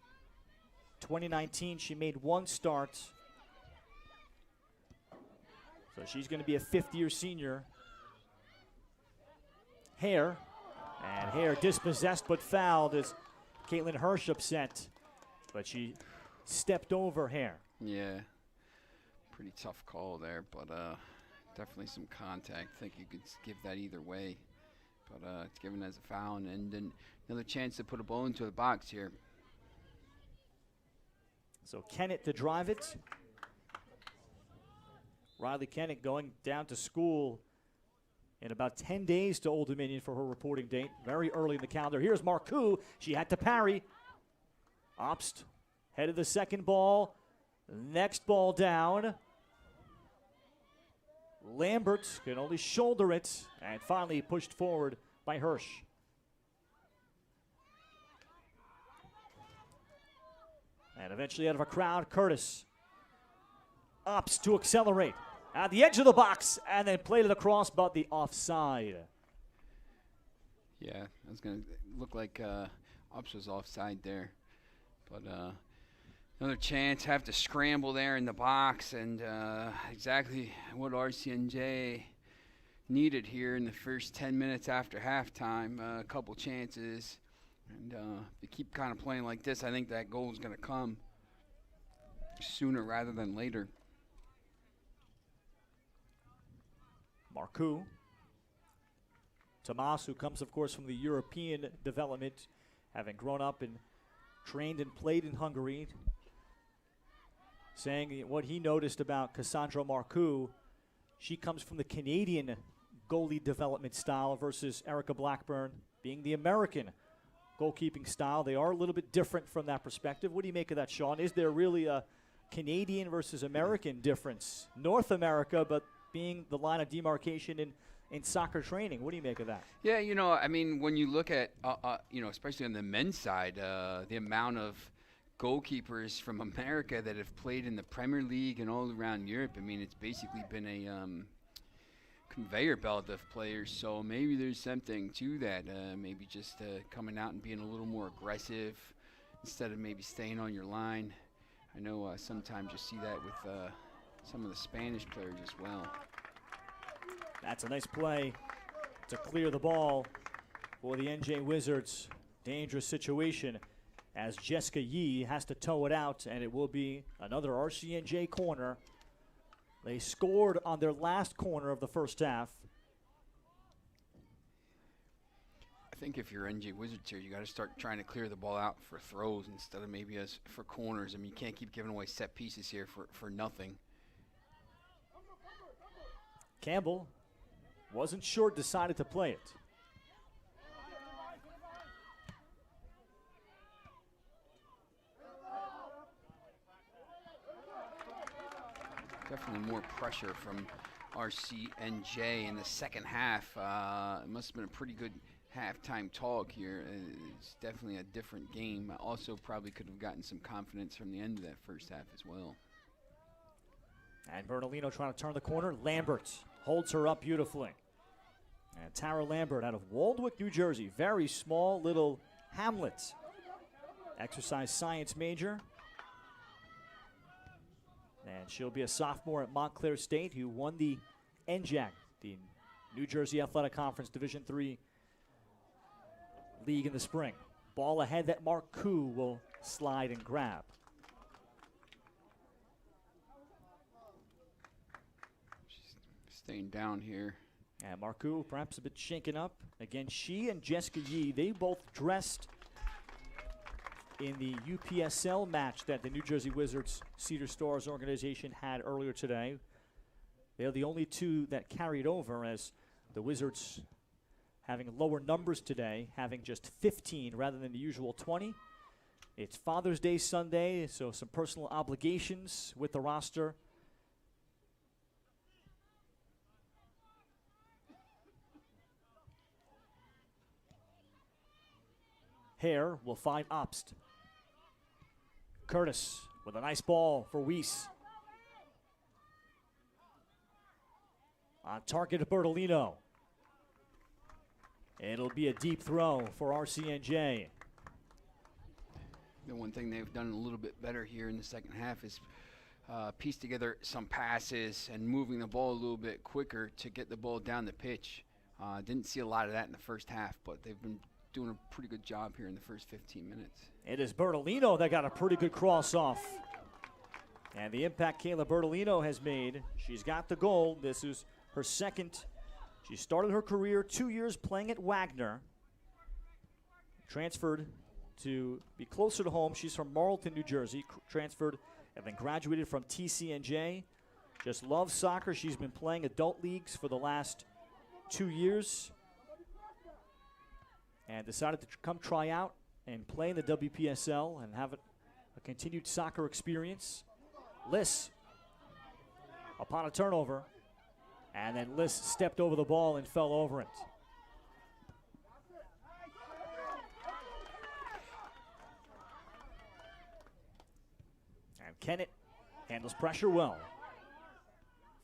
2019, she made 1 start. So she's going to be a 5th-year senior. Hare. And Hare dispossessed but fouled as Caitlyn Hirsch upset. But she stepped over Hare. Yeah. Pretty tough call there, but definitely some contact. I think you could give that either way. But it's given as a foul, and then another chance to put a ball into the box here. So Kenneth to drive it. Riley Kenneth going down to school in about 10 days to Old Dominion for her reporting date. Very early in the calendar. Here's Marku. She had to parry. Obst headed the second ball. Next ball down. Lambert can only shoulder it, and finally pushed forward by Hirsch. And eventually out of a crowd, Curtis opts to accelerate at the edge of the box and then played it across, but the offside. Yeah, it was going to look like Ups was offside there. But another chance, have to scramble there in the box, and exactly what RCNJ needed here in the first 10 minutes after halftime. A couple chances. And if they keep kind of playing like this, I think that goal is going to come sooner rather than later. Marku. Tomas, who comes, of course, from the European development, having grown up and trained and played in Hungary, saying what he noticed about Cassandra Marku. She comes from the Canadian goalie development style versus Erica Blackburn being the American goalkeeping style. They are a little bit different from that perspective. What do you make of that, Sean? Is there really a Canadian versus American difference? North America, but being the line of demarcation in soccer training. What do you make of that? Yeah, you know, I mean, when you look at, you know, especially on the men's side, the amount of goalkeepers from America that have played in the Premier League and all around Europe, I mean, it's basically been a conveyor belt of players. So maybe there's something to that. Maybe just coming out and being a little more aggressive instead of maybe staying on your line. I know sometimes you see that with some of the Spanish players as well. That's a nice play to clear the ball for the NJ Wizards. Dangerous situation as Jessica Yee has to tow it out, and it will be another RCNJ corner. They scored on their last corner of the first half. I think if you're NJ Wizards here, you got to start trying to clear the ball out for throws instead of maybe as for corners. I mean, you can't keep giving away set pieces here for nothing. Campbell wasn't sure, decided to play it. Definitely more pressure from RCNJ in the second half. It must have been a pretty good halftime talk here. It's definitely a different game. Also probably could have gotten some confidence from the end of that first half as well. And Bernalino trying to turn the corner. Lambert holds her up beautifully. And Tara Lambert out of Waldwick, New Jersey. Very small little hamlet. Exercise science major. And she'll be a sophomore at Montclair State, who won the NJAC, the New Jersey Athletic Conference Division III League in the spring. Ball ahead that Marku will slide and grab. Staying down here. And Marku perhaps a bit shaken up. Again, she and Jessica Yee, they both dressed in the UPSL match that the New Jersey Wizards Cedar Stars organization had earlier today. They're the only two that carried over, as the Wizards having lower numbers today, having just 15 rather than the usual 20. It's Father's Day Sunday, so some personal obligations with the roster. Hare will find Obst. Curtis with a nice ball for Weiss. On target to Bernalino. It'll be a deep throw for RCNJ. The one thing they've done a little bit better here in the second half is piece together some passes and moving the ball a little bit quicker to get the ball down the pitch. Didn't see a lot of that in the first half, but they've been doing a pretty good job here in the first 15 minutes. It is Bernalino that got a pretty good cross off. And the impact Kayla Bernalino has made, she's got the goal. This is her second. She started her career 2 years playing at Wagner. Transferred to be closer to home. She's from Marlton, New Jersey. Transferred and then graduated from TCNJ. just loves soccer. She's been playing adult leagues for the last 2 years and decided to come try out and play in the WPSL and have a continued soccer experience. Liss upon a turnover, and then Liss stepped over the ball and fell over it. And Kenneth handles pressure well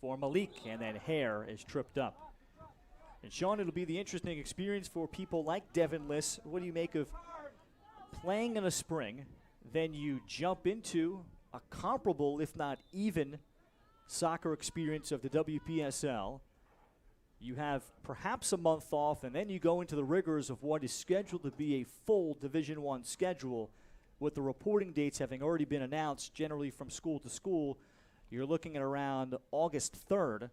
for Malik, and then Hare is tripped up. And Sean, it'll be the interesting experience for people like Devin Liss. What do you make of playing in a spring, then you jump into a comparable, if not even, soccer experience of the WPSL? You have perhaps a month off, and then you go into the rigors of what is scheduled to be a full Division I schedule, with the reporting dates having already been announced, generally from school to school. You're looking at around August 3rd,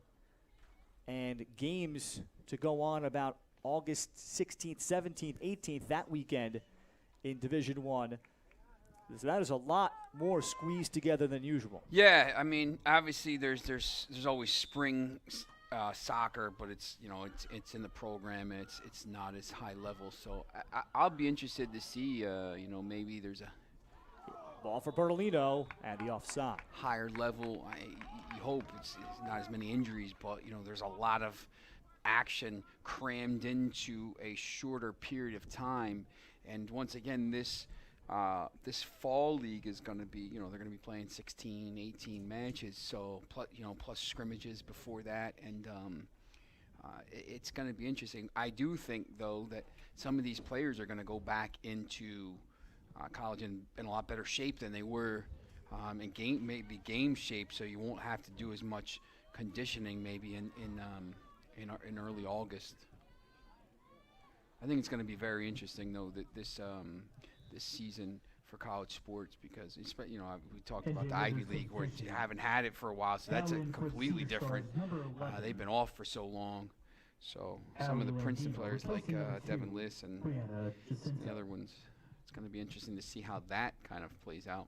and games to go on about August 16th, 17th, 18th, that weekend in Division I. So that is a lot more squeezed together than usual. Yeah, I mean, obviously there's always spring soccer, but it's it's in the program and it's not as high level. So I'll be interested to see maybe there's a ball for Bernalino and the offside. Higher level. You hope it's not as many injuries, but there's a lot of action crammed into a shorter period of time. And once again, this fall league is going to be, they're going to be playing 16, 18 matches, so plus scrimmages before that, and it's going to be interesting. I do think, though, that some of these players are going to go back into college in a lot better shape than they were in game shape, so you won't have to do as much conditioning maybe in early August. I think it's going to be very interesting, though, that this season for college sports, because we talked about the Ivy League where you haven't had it for a while, so that's a completely different. They've been off for so long, so some of the Princeton players like Devin Liss and the other ones, it's going to be interesting to see how that kind of plays out.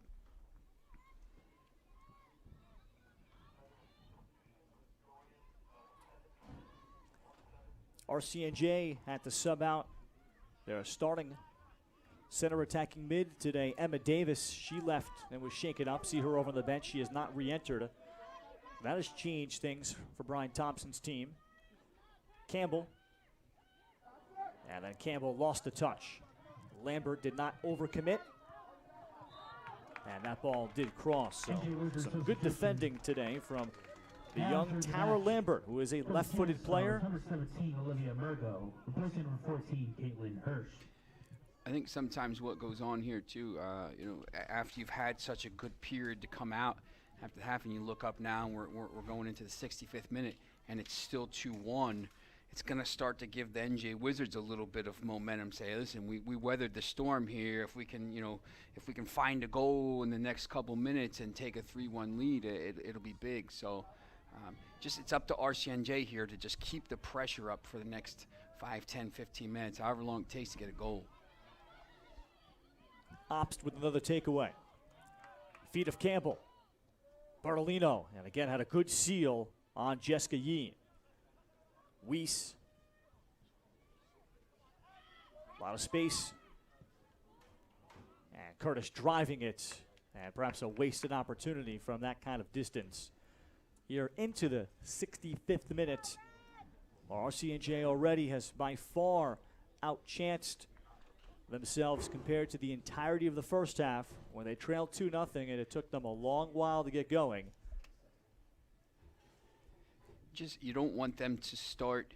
RCNJ had to sub out their starting center attacking mid today. Emma Davis, she left and was shaken up. See her over on the bench. She has not re-entered. That has changed things for Brian Thompson's team. Campbell. And then Campbell lost the touch. Lambert did not overcommit. And that ball did cross. So some good defending today from the young Tara Lambert, who is a left-footed player. Number 17, Olivia Marku. Replacing number 14, Caitlyn Hirsch. I think sometimes what goes on here too, after you've had such a good period to come out after the half, and you look up now, and we're going into the 65th minute, and it's still 2-1. It's going to start to give the NJ Wizards a little bit of momentum. Say, listen, we weathered the storm here. If we can, if we can find a goal in the next couple minutes and take a 3-1 lead, it'll be big. So. It's up to RCNJ here to just keep the pressure up for the next 5, 10, 15 minutes, however long it takes to get a goal. Obst with another takeaway. Feet of Campbell. Bernalino, and again had a good seal on Jessica Yee. Weiss. A lot of space. And Curtis driving it. And perhaps a wasted opportunity from that kind of distance. Here into the 65th minute. RCNJ already has by far outchanced themselves compared to the entirety of the first half when they trailed 2-0, and it took them a long while to get going. You don't want them to start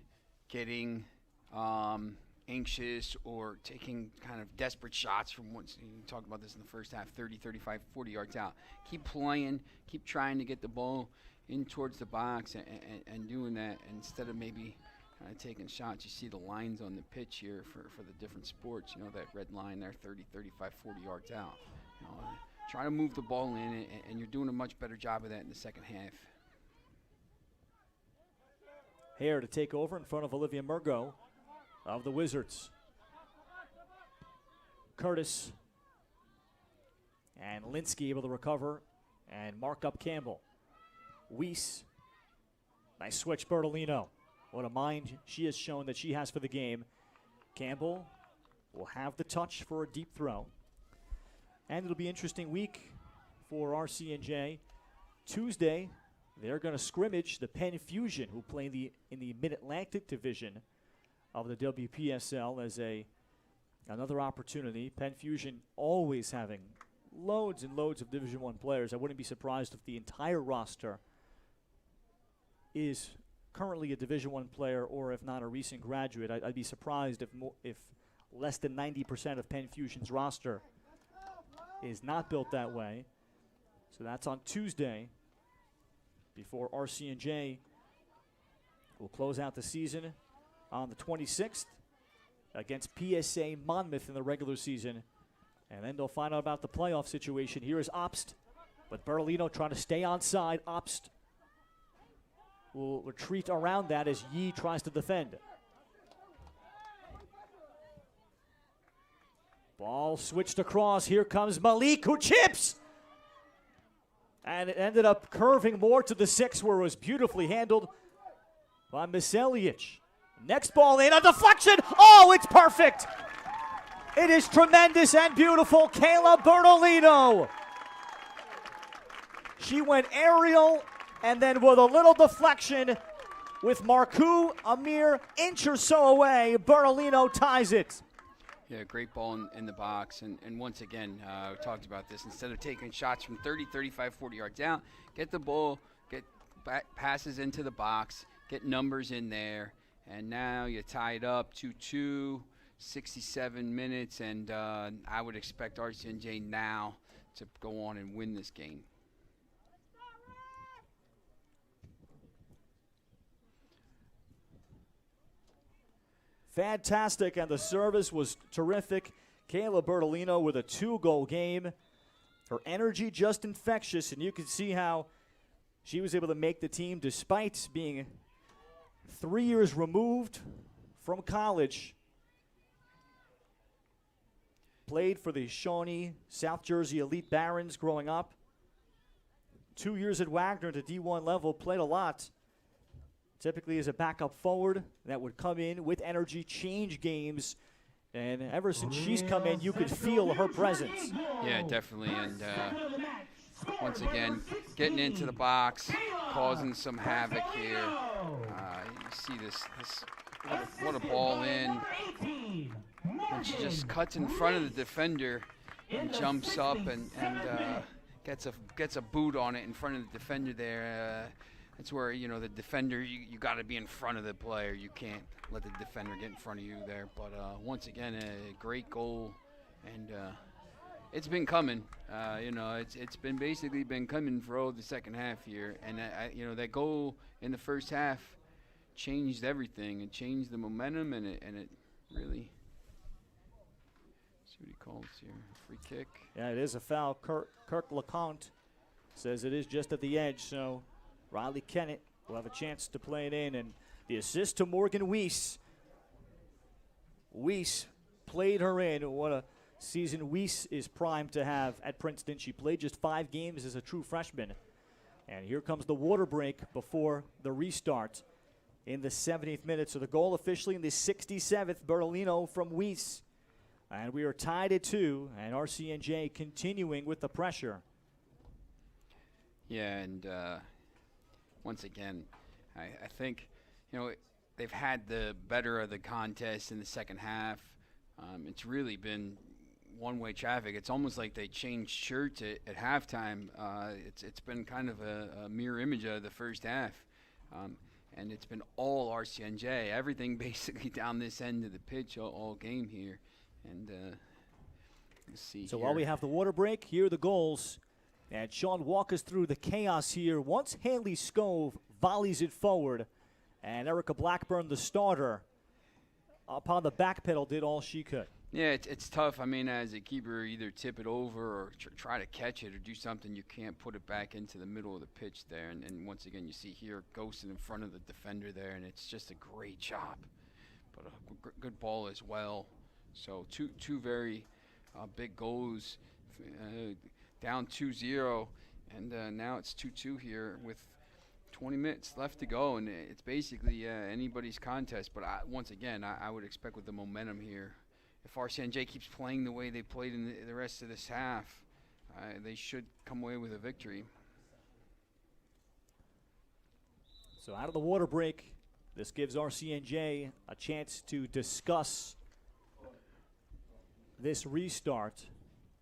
getting anxious or taking kind of desperate shots from once. You talked about this in the first half, 30, 35, 40 yards out. Keep playing, keep trying to get the ball in towards the box and doing that instead of maybe kind of taking shots. You see the lines on the pitch here for the different sports, that red line there, 30, 35, 40 yards out. Try to move the ball in, and you're doing a much better job of that in the second half. Hare to take over in front of Olivia Marku of the Wizards. Curtis and Linsky able to recover and mark up Campbell. Weiss Nice switch, Bernalino. What a mind she has shown that she has for the game. Campbell will have the touch for a deep throw. And it'll be an interesting week for RCNJ. Tuesday, they're going to scrimmage the Penn Fusion, who play in the Mid-Atlantic division of the WPSL, as another opportunity. Penn Fusion always having loads and loads of Division I players. I wouldn't be surprised if the entire roster is currently a Division I player, or if not a recent graduate. I'd be surprised if less than 90% of Penn Fusion's roster is not built that way. So that's on Tuesday, before RCNJ will close out the season on the 26th against PSA Monmouth in the regular season. And then they'll find out about the playoff situation. Here is Obst, but Bernalino trying to stay onside. Obst will retreat around that as Yee tries to defend. Ball switched across. Here comes Malik, who chips! And it ended up curving more to the 6, where it was beautifully handled by Miselic. Next ball in, a deflection! Oh, it's perfect! It is tremendous and beautiful. Kayla Bernalino. She went aerial, and then with a little deflection, with Marku a mere inch or so away, Bernalino ties it. Yeah, great ball in the box. And once again, we talked about this. Instead of taking shots from 30, 35, 40 yards out, get the ball, get passes into the box, get numbers in there. And now you tie it up 2-2, 67 minutes. And I would expect RCNJ now to go on and win this game. Fantastic, and the service was terrific. Kayla Bernalino with a 2-goal game. Her energy just infectious, and you can see how she was able to make the team despite being 3 years removed from college. Played for the Shawnee South Jersey Elite Barons growing up. 2 years at Wagner at the D1 level, played a lot. Typically as a backup forward that would come in with energy, change games. And ever since she's come in, you could feel her presence. Yeah, definitely. And once again, getting into the box, causing some havoc here. You see this what a ball in. And she just cuts in front of the defender and jumps up and gets a boot on it in front of the defender there. That's where, the defender, you got to be in front of the player. You can't let the defender get in front of you there. But once again, a great goal, and it's been coming. It's been basically been coming for all the second half here. And that goal in the first half changed everything. It changed the momentum, and it really. See what he calls here, free kick. Yeah, it is a foul. Kirk LeConte says it is just at the edge, so Riley Kenneth will have a chance to play it in. And the assist to Morgan Weiss. Weiss played her in. What a season Weiss is primed to have at Princeton. She played just 5 games as a true freshman. And here comes the water break before the restart in the 70th minute. So the goal officially in the 67th, Bernalino from Weiss. And we are tied at 2, and RCNJ continuing with the pressure. Yeah, and once again, I think, they've had the better of the contest in the second half. It's really been one-way traffic. It's almost like they changed shirts at halftime. It's been kind of a mirror image of the first half. And it's been all RCNJ, everything basically down this end of the pitch all game here. And let's see. So here. while we have the water break, here are the goals. And Sean, walk us through the chaos here. Once Haley Scove volleys it forward, and Erica Blackburn, the starter, upon the back pedal, did all she could. Yeah, it's tough. I mean, as a keeper, either tip it over or try to catch it or do something. You can't put it back into the middle of the pitch there. And once again, you see here ghosting in front of the defender there, and it's just a great job. But a good ball as well. So two very big goals, down 2-0, and now it's 2-2 here with 20 minutes left to go, and it's basically anybody's contest. But once again, I would expect with the momentum here, if RCNJ keeps playing the way they played in the rest of this half, they should come away with a victory. So out of the water break, this gives RCNJ a chance to discuss this restart.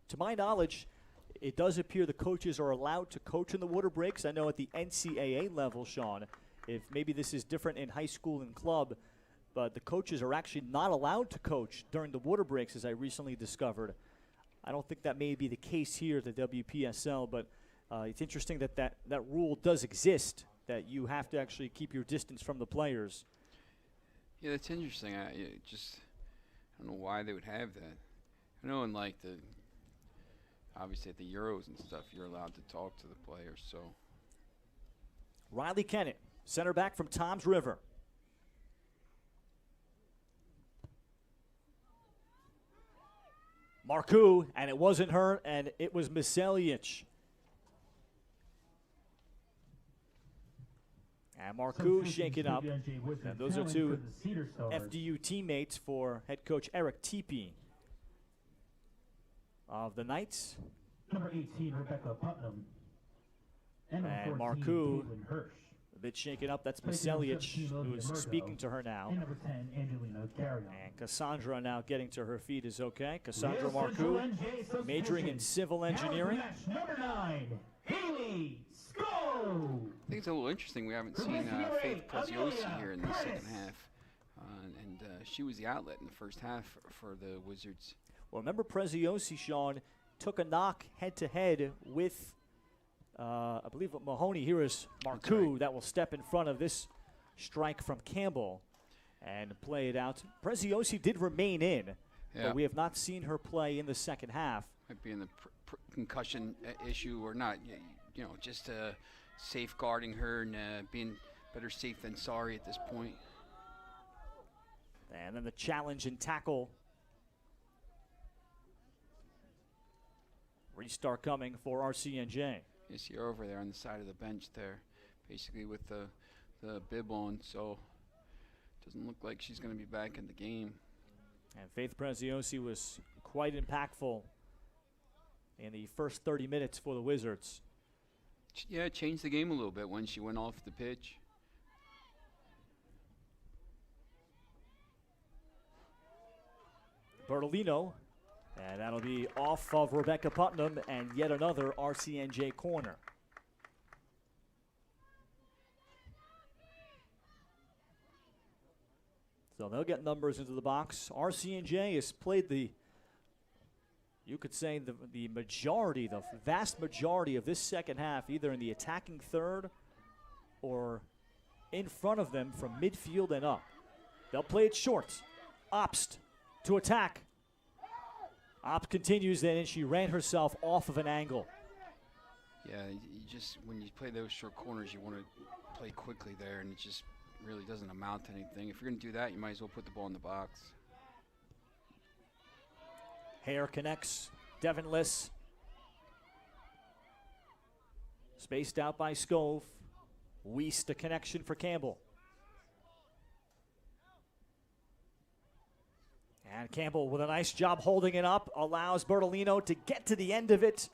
To my knowledge, it does appear the coaches are allowed to coach in the water breaks. I know at the NCAA level, Sean, if maybe this is different in high school and club, but the coaches are actually not allowed to coach during the water breaks, as I recently discovered. I don't think that may be the case here at the WPSL, but it's interesting that, that rule does exist, that you have to actually keep your distance from the players. Yeah, that's interesting. I don't know why they would have that. I know in like obviously at the Euros and stuff, you're allowed to talk to the players. So Riley Kenneth, center back from Toms River. Marku, and it wasn't her, and it was Miselic. And Marku shaking up. And those are two FDU teammates for head coach Eric Teepee of the Knights. Number 18, Rebecca Putnam. And Marku, a bit shaken up. That's Miselic, who is speaking to her now. And number 10, Angelina Carrion. And Cassandra now getting to her feet is okay. Cassandra Marku, majoring in civil engineering. Number 9, Haley Sko. I think it's a little interesting. We haven't seen Faith Preziosi here in the second half. And she was the outlet in the first half for the Wizards. Well, remember Preziosi, Sean, took a knock head-to-head with, I believe, Mahoney. Here is Marku right. that will step in front of this strike from Campbell and play it out. Preziosi did remain in, but we have not seen her play in the second half. Might be in the concussion issue or not. You know, just safeguarding her and being better safe than sorry at this point. And then the challenge and tackle. Restart coming for RCNJ. You see her over there on the side of the bench there, basically with the bib on, so doesn't look like she's going to be back in the game. And Faith Preziosi was quite impactful in the first 30 minutes for the Wizards. Yeah, it changed the game a little bit when she went off the pitch. Bernalino, and that'll be off of Rebecca Putnam and yet another RCNJ corner. So they'll get numbers into the box. RCNJ has played you could say the majority, the vast majority of this second half, either in the attacking third or in front of them from midfield and up. They'll play it short. Obst to attack. Obst continues then, and she ran herself off of an angle. Yeah, you just, when you play those short corners, you want to play quickly there, and it just really doesn't amount to anything. If you're going to do that, you might as well put the ball in the box. Hare connects. Devin Liss. Spaced out by Scove. Weiss the connection for Campbell. And Campbell with a nice job holding it up, allows Bernalino to get to the end of it.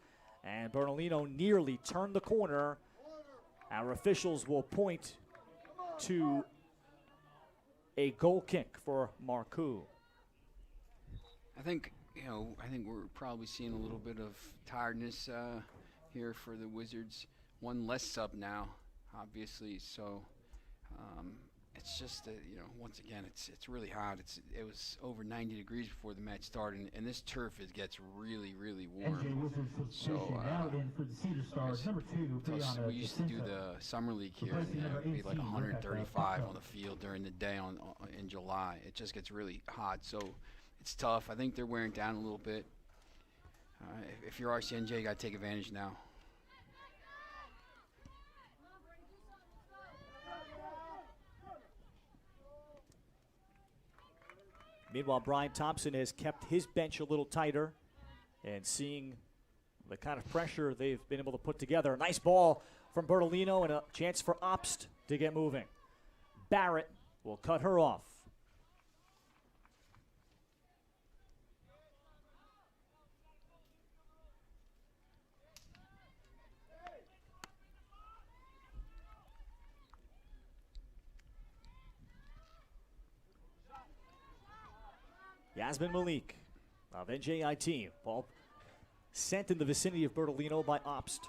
And Bernalino nearly turned the corner. Our officials will point to a goal kick for Marku. I think we're probably seeing a little bit of tiredness here for the Wizards. One less sub now, obviously. So it's just once again, it's really hot. It was over 90 degrees before the match started, and this turf gets really, really warm. So we used to do the summer league here, and it would be like 135 on the field during the day in July. It just gets really hot, so it's tough. I think they're wearing down a little bit. If you're RCNJ, you got to take advantage now. Meanwhile, Brian Thompson has kept his bench a little tighter, and seeing the kind of pressure they've been able to put together. A nice ball from Bernalino and a chance for Obst to get moving. Barrett will cut her off. Yasmin Malik of NJIT. Ball sent in the vicinity of Bernalino by Obst.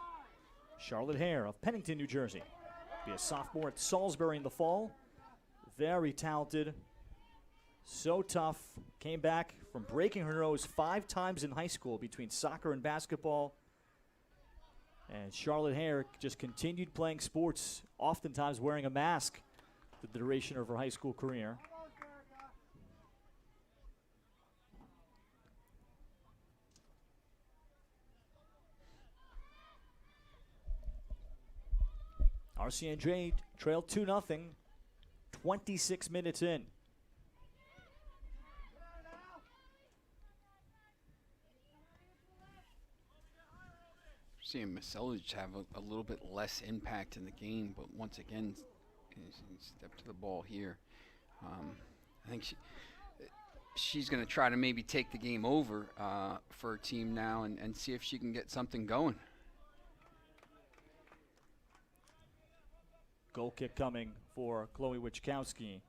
Charlotte Hare of Pennington, New Jersey. Be a sophomore at Salisbury in the fall. Very talented. So tough. Came back from breaking her nose 5 times in high school between soccer and basketball. And Charlotte Hare just continued playing sports, oftentimes wearing a mask the duration of her high school career. RCNJ trailed 2-0, 26 minutes in. Seeing Maselage have a little bit less impact in the game, but once again, step to the ball here. I think she's going to try to maybe take the game over for her team now and see if she can get something going. Goal kick coming for Chloe Wichkowski.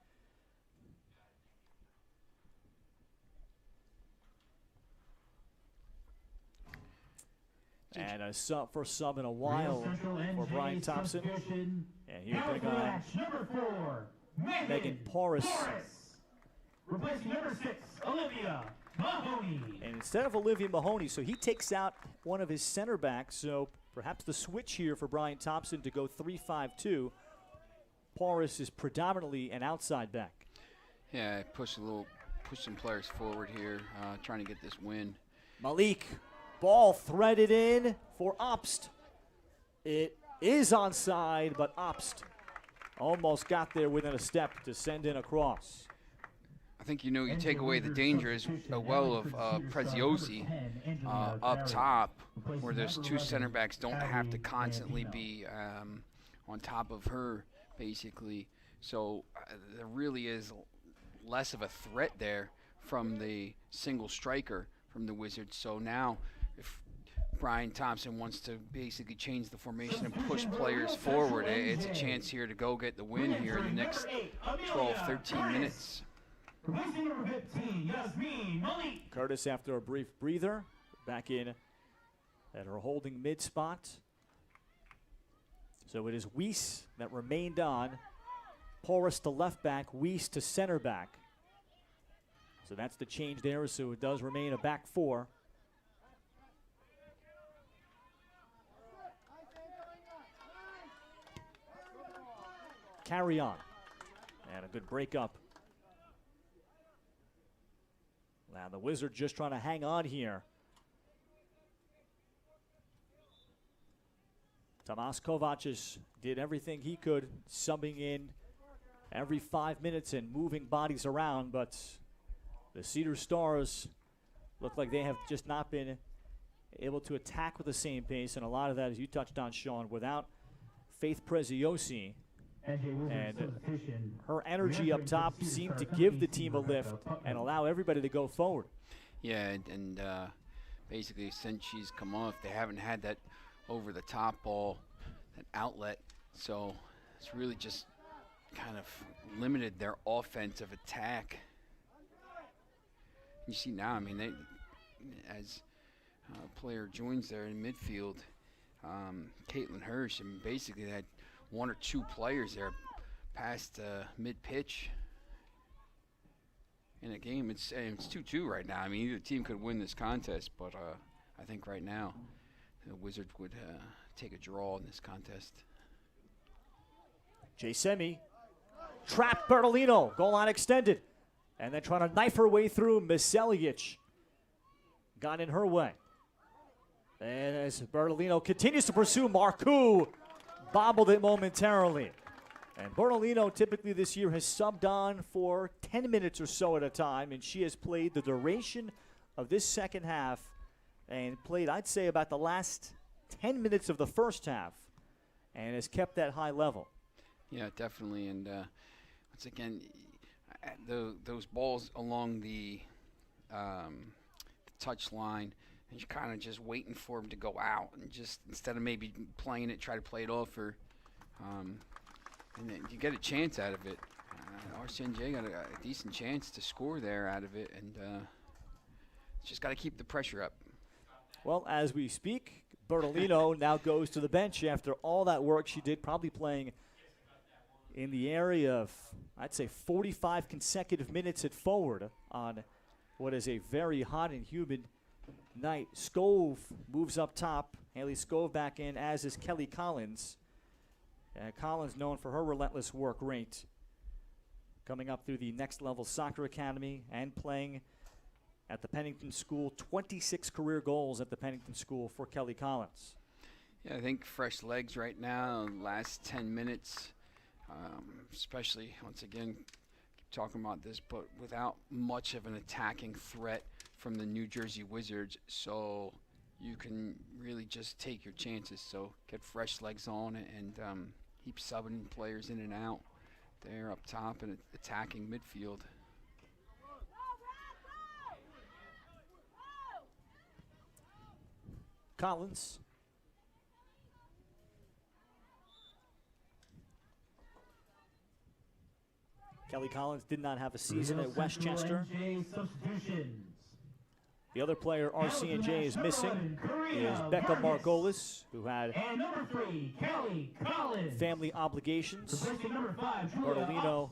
And a first sub in a while for Brian Thompson. And here bring on number 4, Megan Porras. Replacing number 6, Olivia Mahoney. And instead of Olivia Mahoney, so he takes out one of his center backs. So perhaps the switch here for Brian Thompson to go 3-5-2. Porras is predominantly an outside back. Yeah, push some players forward here, trying to get this win. Malik, ball threaded in for Obst. It is onside, but Obst almost got there within a step to send in a cross. I think you take away the danger as well of Preziosi up top, where those 2 center backs don't have to constantly be on top of her, basically. So there really is less of a threat there from the single striker from the Wizards. So now if Brian Thompson wants to basically change the formation and push players forward, it's a chance here to go get the win here in the next 12, 13 minutes. Curtis, after a brief breather, back in at her holding mid spot. So it is Weiss that remained on. Porras to left back, Weiss to center back. So that's the change there, so it does remain a back 4. Carry on. And a good break up. Now the Wizards just trying to hang on here. Tomas Kovacic did everything he could, subbing in every 5 minutes and moving bodies around, but the Cedar Stars look like they have just not been able to attack with the same pace, and a lot of that, as you touched on, Sean, without Faith Preziosi. And her energy up top seemed to give the team a lift and allow everybody to go forward. Yeah, and basically since she's come off, they haven't had that over-the-top ball, that outlet. So it's really just kind of limited their offensive attack. You see now, I mean, they, as a player joins there in midfield, Caitlyn Hirsch, I mean, basically they had 1 or 2 players there past mid-pitch in a game. It's 2-2 right now. I mean, either team could win this contest, but I think right now the Wizards would take a draw in this contest. J. Semi trapped Bernalino, goal line extended, and then trying to knife her way through. Miselic got in her way. And as Bernalino continues to pursue, Marku bobbled it momentarily. And Bernalino typically this year has subbed on for 10 minutes or so at a time, and she has played the duration of this second half and played, I'd say, about the last 10 minutes of the first half. and has kept that high level. Yeah, definitely. And once again, those balls along the touch line, and you're kind of just waiting for them to go out, and just instead of maybe playing it, try to play it off, or and then you get a chance out of it. RCNJ got a decent chance to score there out of it, and just got to keep the pressure up. Well, as we speak, Bernalino now goes to the bench after all that work she did, probably playing in the area of, I'd say, 45 consecutive minutes at forward on what is a very hot and humid night. Scove moves up top. Haley Scove back in, as is Kelly Collins. Collins known for her relentless work rate. Coming up through the Next Level Soccer Academy and playing at the Pennington School. 26 career goals at the Pennington School for Kelly Collins. Yeah, I think fresh legs right now, last 10 minutes, especially, once again, keep talking about this, but without much of an attacking threat from the New Jersey Wizards, so you can really just take your chances. So get fresh legs on and keep subbing players in and out there up top and attacking midfield. Collins. Kelly Collins did not have a season at Westchester. The other player RCNJ is missing is Becca Margolis, who had family obligations. Bernalino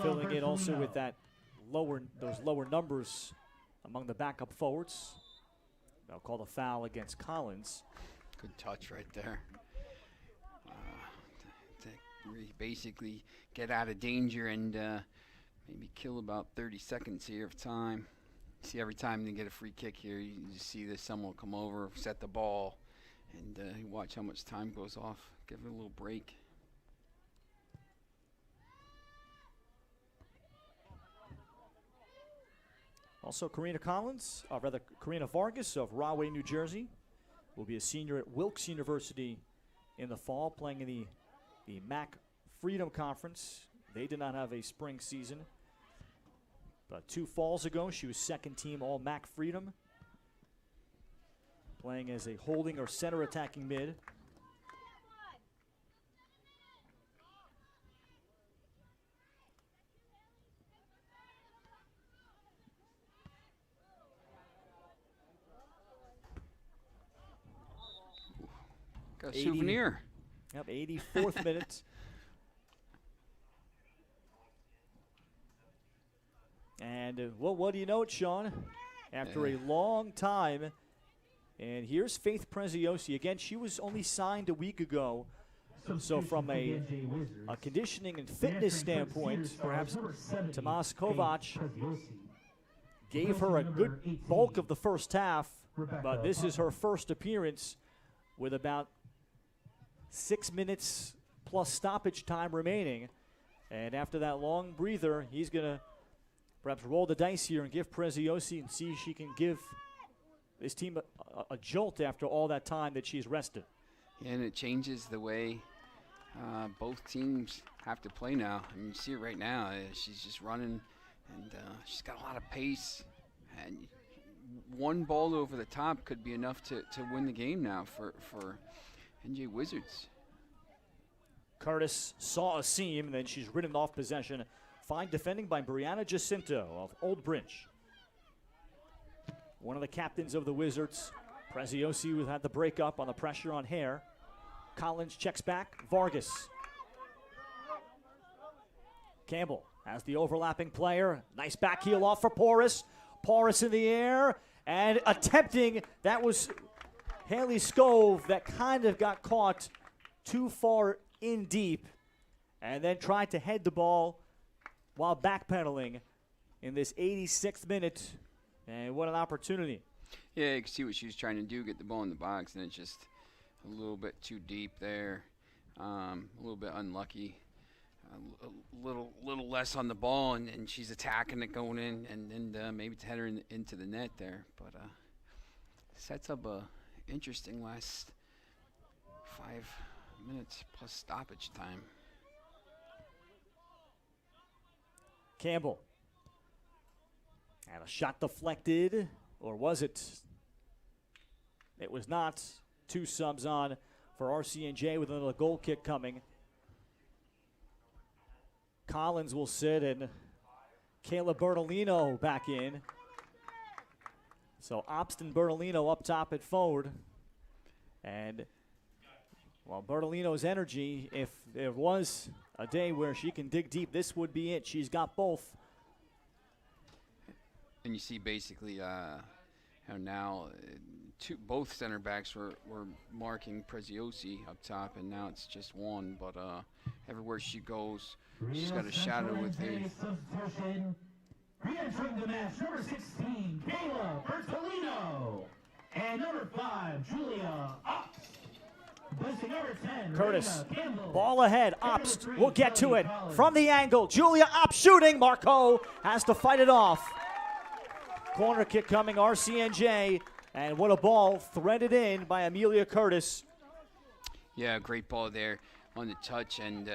filling in also with those lower numbers among the backup forwards. They'll call the foul against Collins. Good touch right there. To basically get out of danger and maybe kill about 30 seconds here of time. See, every time they get a free kick here, you just see this, someone will come over, set the ball, and you watch how much time goes off. Give it a little break. Also, Karina Vargas of Rahway, New Jersey, will be a senior at Wilkes University in the fall, playing in the MAC Freedom Conference. They did not have a spring season. But 2 falls ago, she was second team All MAC Freedom, playing as a holding or center attacking mid. Got a souvenir. Yep, 84th minute. And what do you know, Sean? After a long time, and here's Faith Preziosi. Again, she was only signed a week ago. So from a conditioning and fitness standpoint, perhaps Tomas Kovac gave her a good bulk of the first half, but this is her first appearance with about 6 minutes plus stoppage time remaining. And after that long breather, he's going to perhaps roll the dice here and give Preziosi and see if she can give this team a jolt after all that time that she's rested. Yeah, and it changes the way both teams have to play now. I mean, you see it right now. She's just running, and she's got a lot of pace. And one ball over the top could be enough to win the game now for NJ Wizards. Curtis saw a seam, and then she's ridden off possession. Fine defending by Brianna Jacinto of Old Bridge. One of the captains of the Wizards. Preziosi who had the break up on the pressure on Hare. Collins checks back. Vargas. Campbell has the overlapping player. Nice back heel off for Porras. Porras in the air and attempting. That was Haley Scove that kind of got caught too far in deep and then tried to head the ball while backpedaling in this 86th minute. And what an opportunity. Yeah, you can see what she was trying to do, get the ball in the box, and it's just a little bit too deep there. A little bit unlucky. A little less on the ball, and she's attacking it going in, and maybe to head her into the net there. But sets up a interesting last 5 minutes plus stoppage time. Campbell. And a shot deflected, or was it? It was not. 2 subs on for RCNJ with another goal kick coming. Collins will sit and Kayla Bernalino back in. So Obston Bernalino up top at forward. And, well, Bernalino's energy, if there was a day where she can dig deep, this would be it. She's got both. And you see basically how now both center backs were marking Preziosi up top, and now it's just one. But everywhere she goes, she's got a shadow with her. Substitution. Re-entering the match, number 16, Kayla Bernalino. And number 5, Julia Ops. Placing number 10, Curtis, Rena Campbell. ball ahead. Ops will get to it from the angle. Julia Ops shooting. Marku has to fight it off. Corner kick coming, RCNJ. And what a ball threaded in by Amelia Curtis. Yeah, great ball there on the touch, and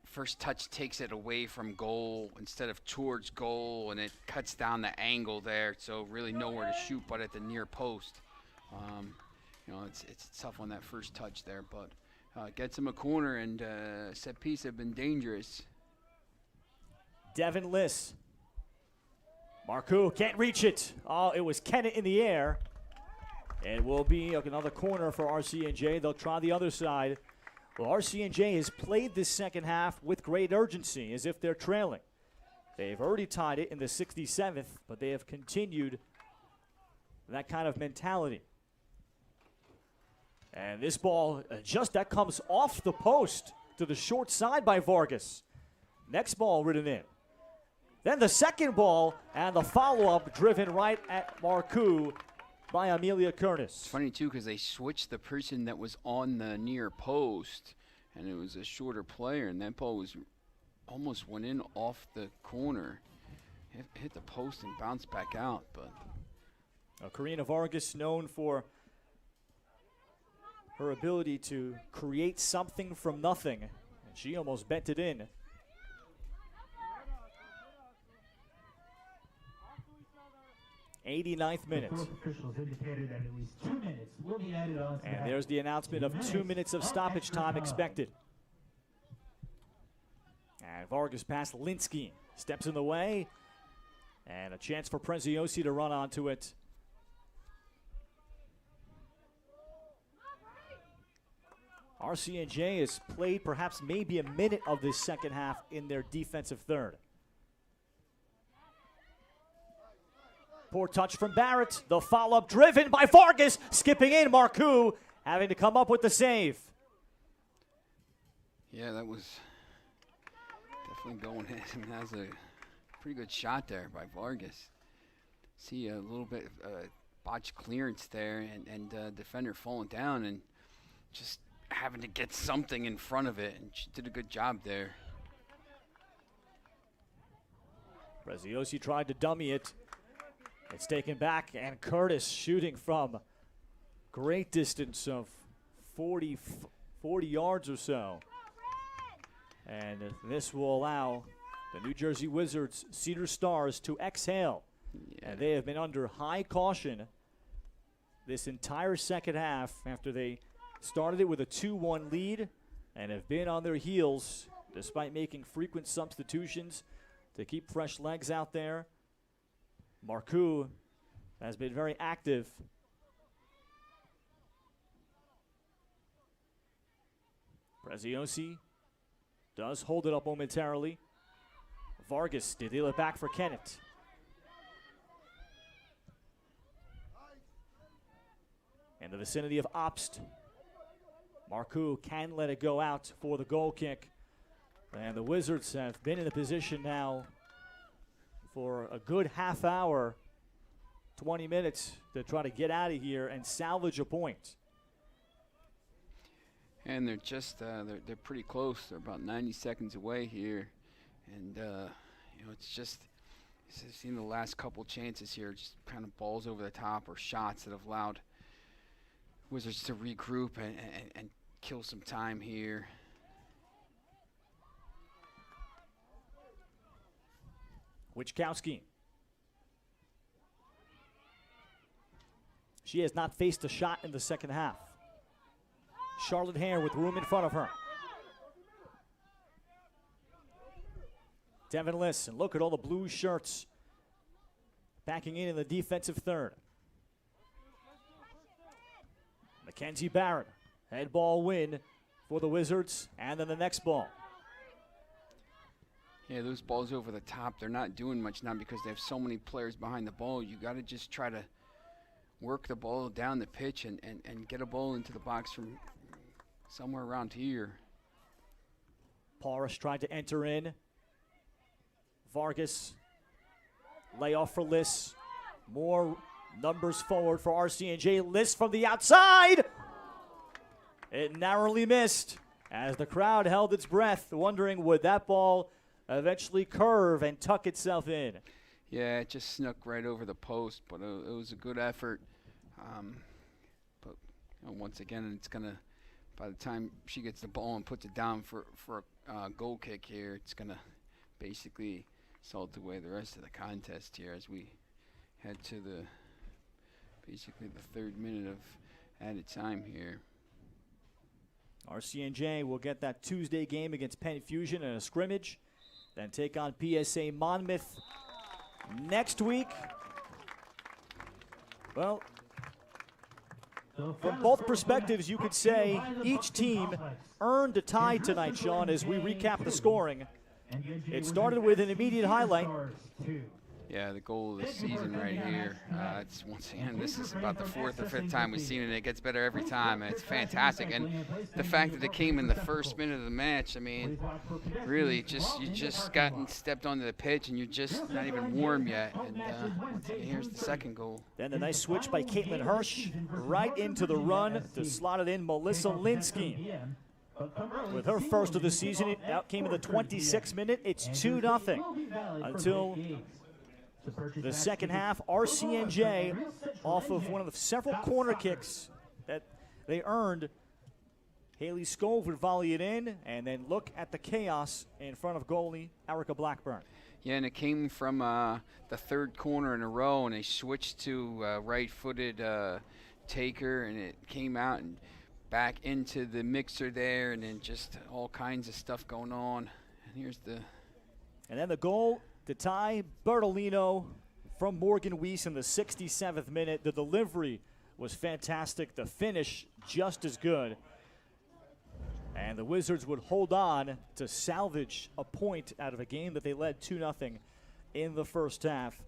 first touch takes it away from goal instead of towards goal, and it cuts down the angle there, so really nowhere to shoot but at the near post. It's tough on that first touch there, but gets him a corner, and set piece have been dangerous. Devin Liss. Marku can't reach it. Oh, it was Kenneth in the air. It will be another corner for RCNJ. They'll try the other side. Well, RCNJ has played this second half with great urgency, as if they're trailing. They've already tied it in the 67th, but they have continued that kind of mentality. And this ball, that comes off the post to the short side by Vargas. Next ball ridden in. Then the second ball, and the follow-up driven right at Marku by Amelia Curtis. It's funny, too, because they switched the person that was on the near post, and it was a shorter player, and that ball almost went in off the corner. It hit the post and bounced back out. But Karina Vargas, known for her ability to create something from nothing, and she almost bent it in. '89th minute. Officials indicated that at least 2 minutes will be added on to And there's the announcement of 2 minutes of stoppage time expected. And Vargas past Linsky. Steps in the way. And a chance for Preziosi to run onto it. RCNJ has played perhaps maybe a minute of this second half in their defensive third. Poor touch from Barrett. The follow-up driven by Vargas. Skipping in, Marku having to come up with the save. yeah, that was definitely going in. I mean, that was a pretty good shot there by Vargas. See a little bit of botched clearance there, and defender falling down and just having to get something in front of it, and she did a good job there. Preziosi tried to dummy it. It's taken back, and Curtis shooting from great distance of 40 yards or so. And this will allow the New Jersey Wizards Cedar Stars to exhale. Yeah. And they have been under high caution this entire second half after they started it with a 2-1 lead and have been on their heels despite making frequent substitutions to keep fresh legs out there. Marku has been very active. Preziosi does hold it up momentarily. Vargas did deal it back for Kenneth. In the vicinity of Obst. Marku can let it go out for the goal kick. And the Wizards have been in the position now for a good half hour, 20 minutes to try to get out of here and salvage a point. And they're just they're pretty close. They're about 90 seconds away here, and it's just I've seen the last couple chances here, just kind of balls over the top or shots that have allowed Wizards to regroup and kill some time here. Wichkowski. She has not faced a shot in the second half. Charlotte Hare with room in front of her. Devin Liss, and look at all the blue shirts backing in the defensive third. Mackenzie Barrett, head ball win for the Wizards, and then the next ball. Yeah, those balls over the top, they're not doing much now because they have so many players behind the ball. You got to just try to work the ball down the pitch and get a ball into the box from somewhere around here. Porras tried to enter in. Vargas, layoff for Liss. More numbers forward for RCNJ. Liss from the outside. It narrowly missed as the crowd held its breath, wondering would that ball eventually curve and tuck itself in. Yeah, it just snuck right over the post, but it was a good effort. But you know, once again, it's going to, by the time she gets the ball and puts it down for a goal kick here, it's going to basically salt away the rest of the contest here as we head to basically the 3rd minute of added time here. RCNJ will get that Tuesday game against Penn Fusion in a scrimmage, then take on PSA Monmouth next week. Well, from both perspectives, you could say each team earned a tie tonight, Sean, as we recap the scoring. It started with an immediate highlight. Yeah, the goal of the season right here. It's once again, this is about the 4th or 5th time we've seen it. It gets better every time, and it's fantastic. And the fact that it came in the 1st minute of the match, I mean, really, you just gotten stepped onto the pitch, and you're just not even warm yet. And once again, here's the 2nd goal. Then the nice switch by Caitlyn Hirsch, right into the run to slot it in Melissa Linsky. With her first of the season, it out came in the 26th minute. It's 2-0 until the second half. RCNJ, off of one of the several corner kicks that they earned, Haley Scove would volley it in, and then look at the chaos in front of goalie Erica Blackburn. Yeah, and it came from the 3rd corner in a row, and they switched to right-footed taker, and it came out and back into the mixer there, and then just all kinds of stuff going on. And here's the... And then the goal to tie Bernalino from Morgan Weiss in the 67th minute. The delivery was fantastic. The finish just as good. And the Wizards would hold on to salvage a point out of a game that they led 2-0 in the first half.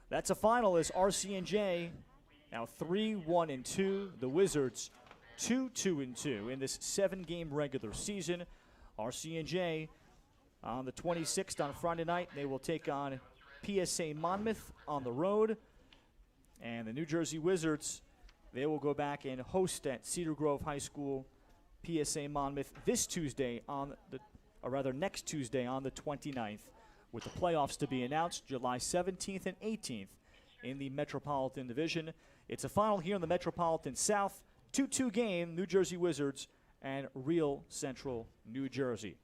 That's a final as RCNJ now 3-1-2. The Wizards 2-2-2 in this 7-game regular season. RCNJ on the 26th on Friday night, they will take on PSA Monmouth on the road. And the New Jersey Wizards, they will go back and host at Cedar Grove High School PSA Monmouth this Tuesday next Tuesday on the 29th, with the playoffs to be announced July 17th and 18th in the Metropolitan Division. It's a final here in the Metropolitan South. 2-2 game, New Jersey Wizards and Real Central New Jersey.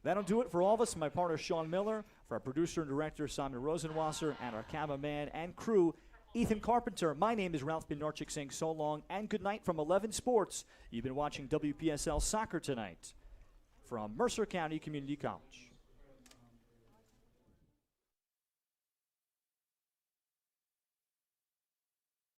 That'll do it for all of us. My partner, Sean Miller, for our producer and director, Simon Rosenwasser, and our cameraman and crew, Ethan Carpenter. My name is Ralph Bednarczyk saying so long and good night from 11 Sports. You've been watching WPSL Soccer Tonight from Mercer County Community College.